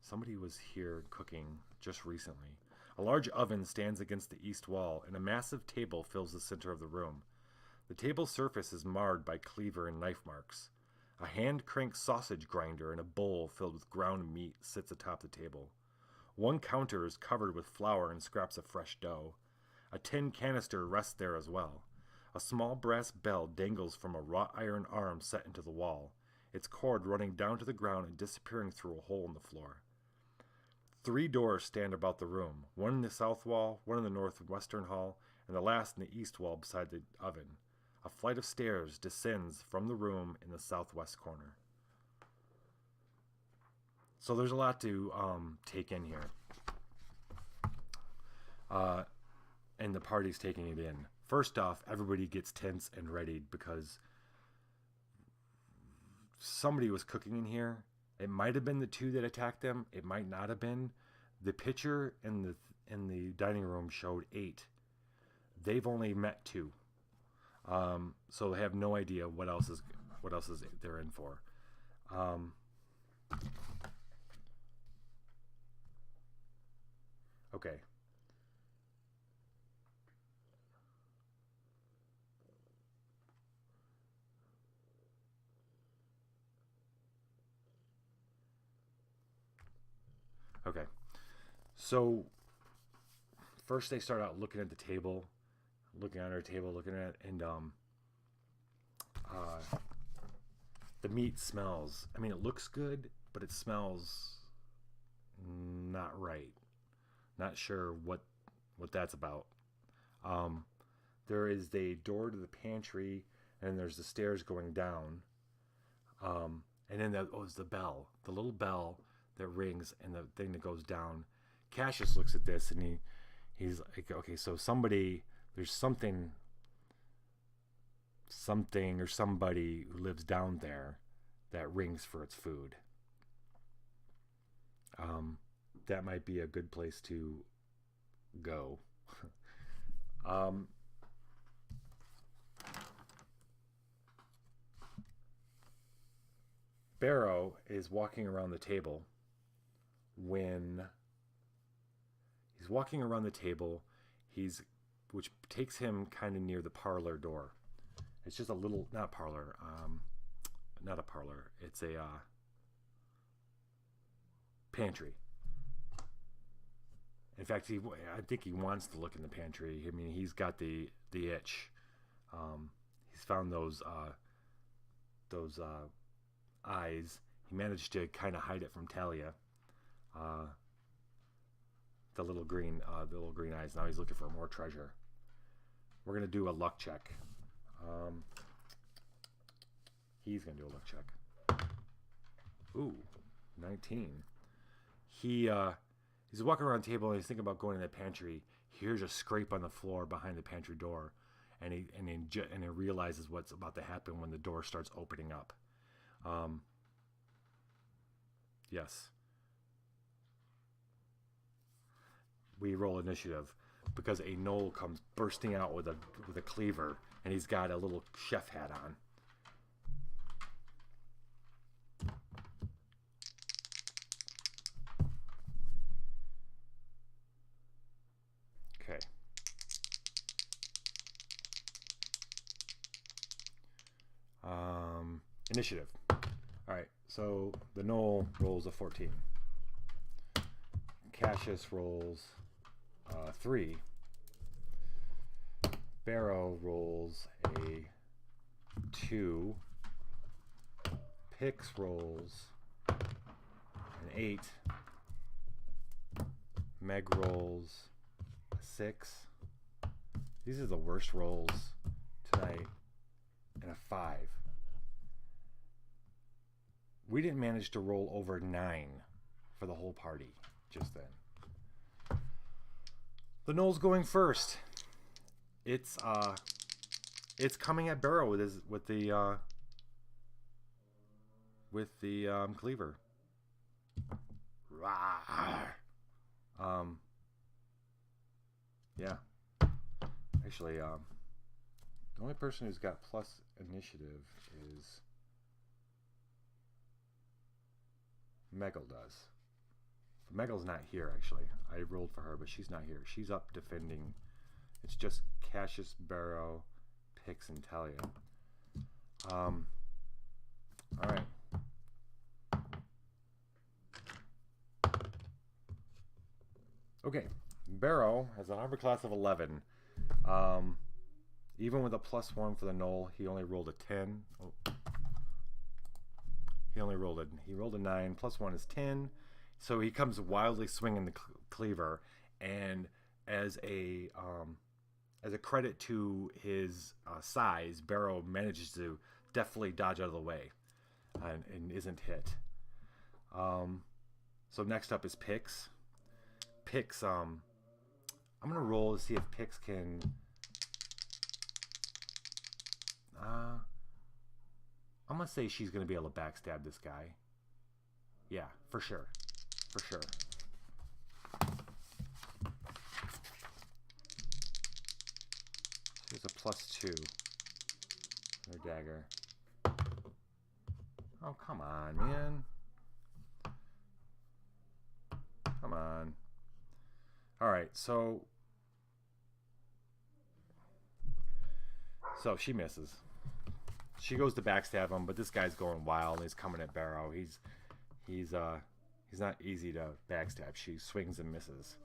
Somebody was here cooking just recently. A large oven stands against the east wall, and a massive table fills the center of the room. The table's surface is marred by cleaver and knife marks. A hand-cranked sausage grinder and a bowl filled with ground meat sits atop the table. One counter is covered with flour and scraps of fresh dough. A tin canister rests there as well. A small brass bell dangles from a wrought iron arm set into the wall, its cord running down to the ground and disappearing through a hole in the floor. 3 doors stand about the room, one in the south wall, one in the northwestern hall, and the last in the east wall beside the oven. A flight of stairs descends from the room in the southwest corner. So there's a lot to take in here. And the party's taking it in. First off, everybody gets tense and readied because somebody was cooking in here. It might have been the two that attacked them. It might not have been. The picture in the dining room showed 8. They've only met 2, so they have no idea what else is they're in for. Okay. Okay. So first they start out looking at the table, looking at our table, looking at it, and the meat smells. I mean, it looks good, but it smells not right. Not sure what that's about. There is a door to the pantry, and there's the stairs going down. And then there's the bell, the little bell that rings, and the thing that goes down. Cassius looks at this, and he's like, okay, so there's something or somebody who lives down there that rings for its food. That might be a good place to go. Barrow is walking around the table when he's walking around the table, which takes him kind of near the parlor door. It's just a little, not a parlor. It's a pantry. In fact, I think he wants to look in the pantry. I mean, he's got the itch. He's found those eyes. He managed to kind of hide it from Talia. The little green eyes. Now he's looking for more treasure. We're gonna do a luck check. He's gonna do a luck check. Ooh, 19. He's walking around the table and he's thinking about going to the pantry. He hears a scrape on the floor behind the pantry door, and he realizes what's about to happen when the door starts opening up. Yes. We roll initiative because a Gnole comes bursting out with a cleaver, and he's got a little chef hat on. Okay. Initiative. All right. So the Gnole rolls a 14. Cassius rolls 3. Barrow rolls a 2. Pix rolls an 8. Meg rolls a 6. These are the worst rolls tonight. And a 5. We didn't manage to roll over 9 for the whole party just then. The Gnole's going first. It's coming at Barrow with the cleaver. Yeah. Actually, the only person who's got plus initiative is Meggle does. Meggle's not here, actually. I rolled for her, but she's not here. She's up defending. It's just Cassius, Barrow, Pix, and Talia. All right. Okay. Barrow has an armor class of 11. Even with a +1 for the Gnole, he only rolled a 10. Oh. He rolled a 9. +1 is 10. So he comes wildly swinging the cleaver, and as a credit to his size, Barrow manages to deftly dodge out of the way and isn't hit. So next up is Pix. Pix, I'm gonna roll to see if Pix can. I'm gonna say she's gonna be able to backstab this guy. Yeah, for sure. For sure. She's a +2. Her dagger. Oh, come on, man. Come on. Alright, so she misses. She goes to backstab him, but this guy's going wild. He's coming at Barrow. He's not easy to backstab. She swings and misses.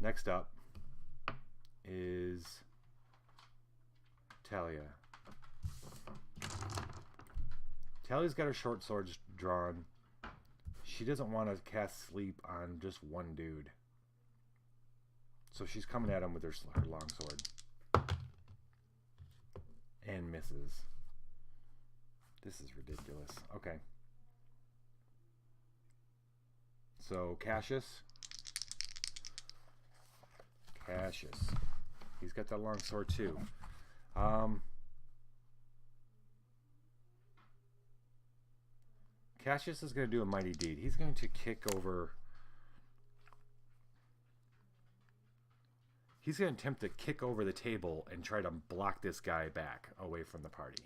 Next up is Talia. Talia's got her short swords drawn. She doesn't want to cast sleep on just one dude. So she's coming at him with her long sword. And misses. This is ridiculous. Okay. So Cassius. He's got that long sword too. Cassius is going to do a mighty deed. He's going to kick over. He's going to attempt to kick over the table and try to block this guy back away from the party.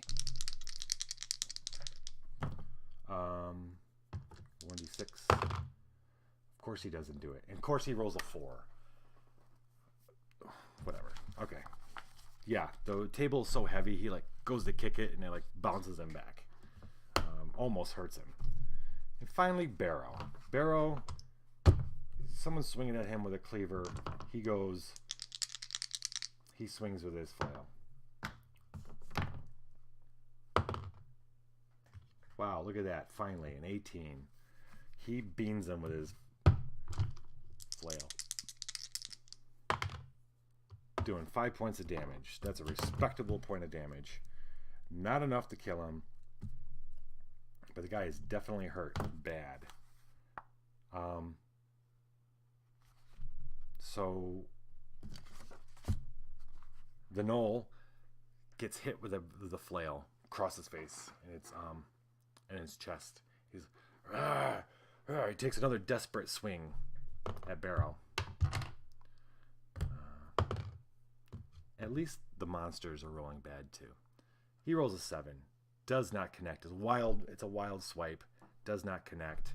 1d6. Of course he doesn't do it. And of course he rolls a 4. Whatever. Okay. Yeah, the table is so heavy, he like goes to kick it and it like bounces him back. Almost hurts him. And finally, Barrow. Barrow, someone's swinging at him with a cleaver. He swings with his flail. Wow, look at that. Finally, an 18. He beans him with his flail. Doing 5 points of damage. That's a respectable point of damage. Not enough to kill him. But the guy is definitely hurt bad. So the Gnole gets hit with the flail across his face and his chest. He's he takes another desperate swing at Barrow. At least the monsters are rolling bad too. He rolls a 7. Does not connect. It's a wild swipe. Does not connect.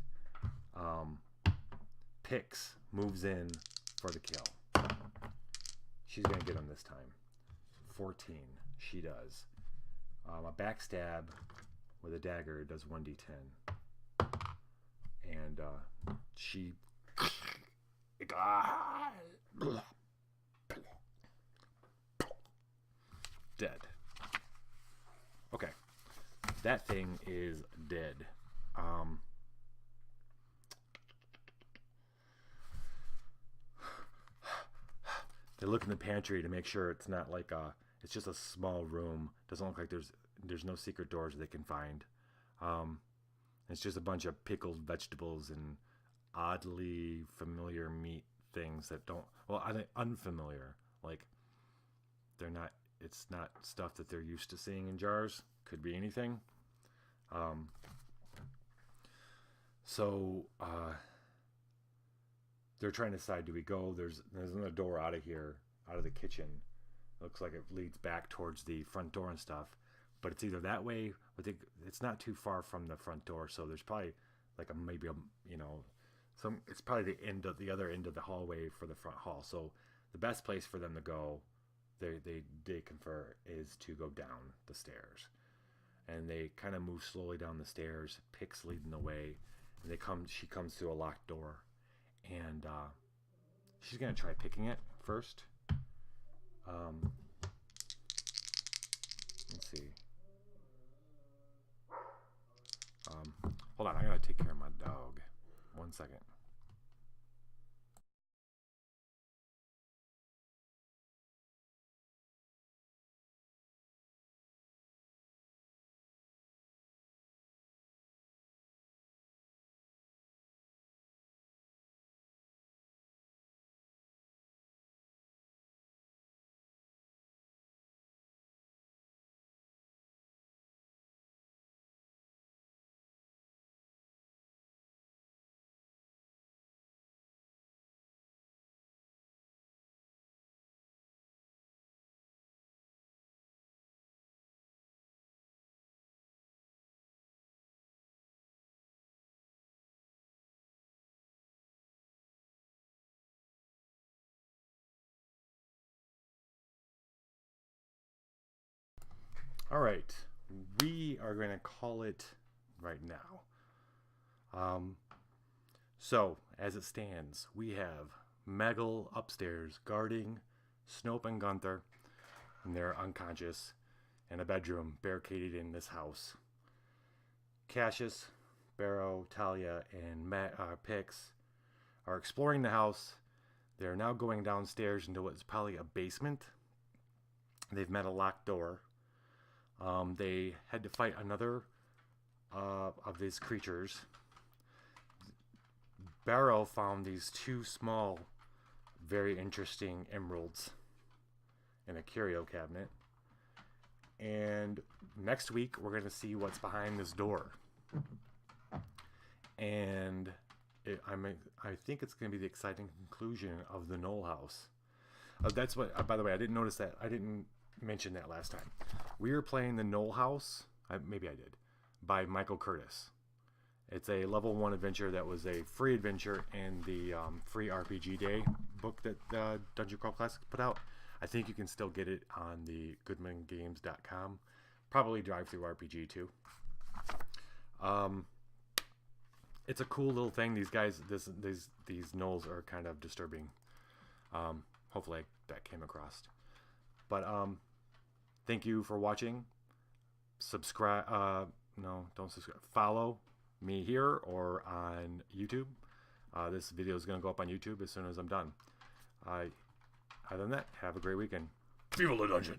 Picks moves in for the kill. She's gonna get him this time. 14. She does. A backstab with a dagger does 1d10. And she dead. Okay. That thing is dead. They look in the pantry to make sure it's not like it's just a small room. Doesn't look like there's no secret doors they can find. It's just a bunch of pickled vegetables and oddly familiar meat things that don't. Well, I think unfamiliar. Like they're not. It's not stuff that they're used to seeing in jars. Could be anything. So they're trying to decide, do we go? There's another door out of here, out of the kitchen. Looks like it leads back towards the front door and stuff. But it's either that way, or it's not too far from the front door. So there's probably like it's probably the other end of the hallway for the front hall. So the best place for them to go, they confer, is to go down the stairs. And they kind of move slowly down the stairs, Picks leading the way, and she comes to a locked door, and she's gonna try picking it first. Let's see. Hold on, I gotta take care of my dog. 1 second. All right, we are going to call it right now. So, as it stands, we have Meggle upstairs guarding Snope and Gunther, and they're unconscious in a bedroom barricaded in this house. Cassius, Barrow, Talia, and Pix are exploring the house. They're now going downstairs into what's probably a basement. They've met a locked door. They had to fight another of these creatures. Barrow found these two small, very interesting emeralds in a curio cabinet. And next week, we're going to see what's behind this door. And I think it's going to be the exciting conclusion of the Gnole house. That's what, by the way, I didn't notice that. I didn't mention that last time. We were playing the Gnole house, maybe I did, by Michael Curtis. It's a level 1 adventure that was a free adventure in the free RPG Day book that Dungeon Crawl Classics put out. I think you can still get it on the goodmangames.com. Probably DriveThruRPG too. It's a cool little thing. These guys, these gnolls are kind of disturbing. Hopefully that came across. But thank you for watching. Subscribe. No, don't subscribe. Follow me here or on YouTube. This video is going to go up on YouTube as soon as I'm done. Other than that, have a great weekend. Viva la dungeon!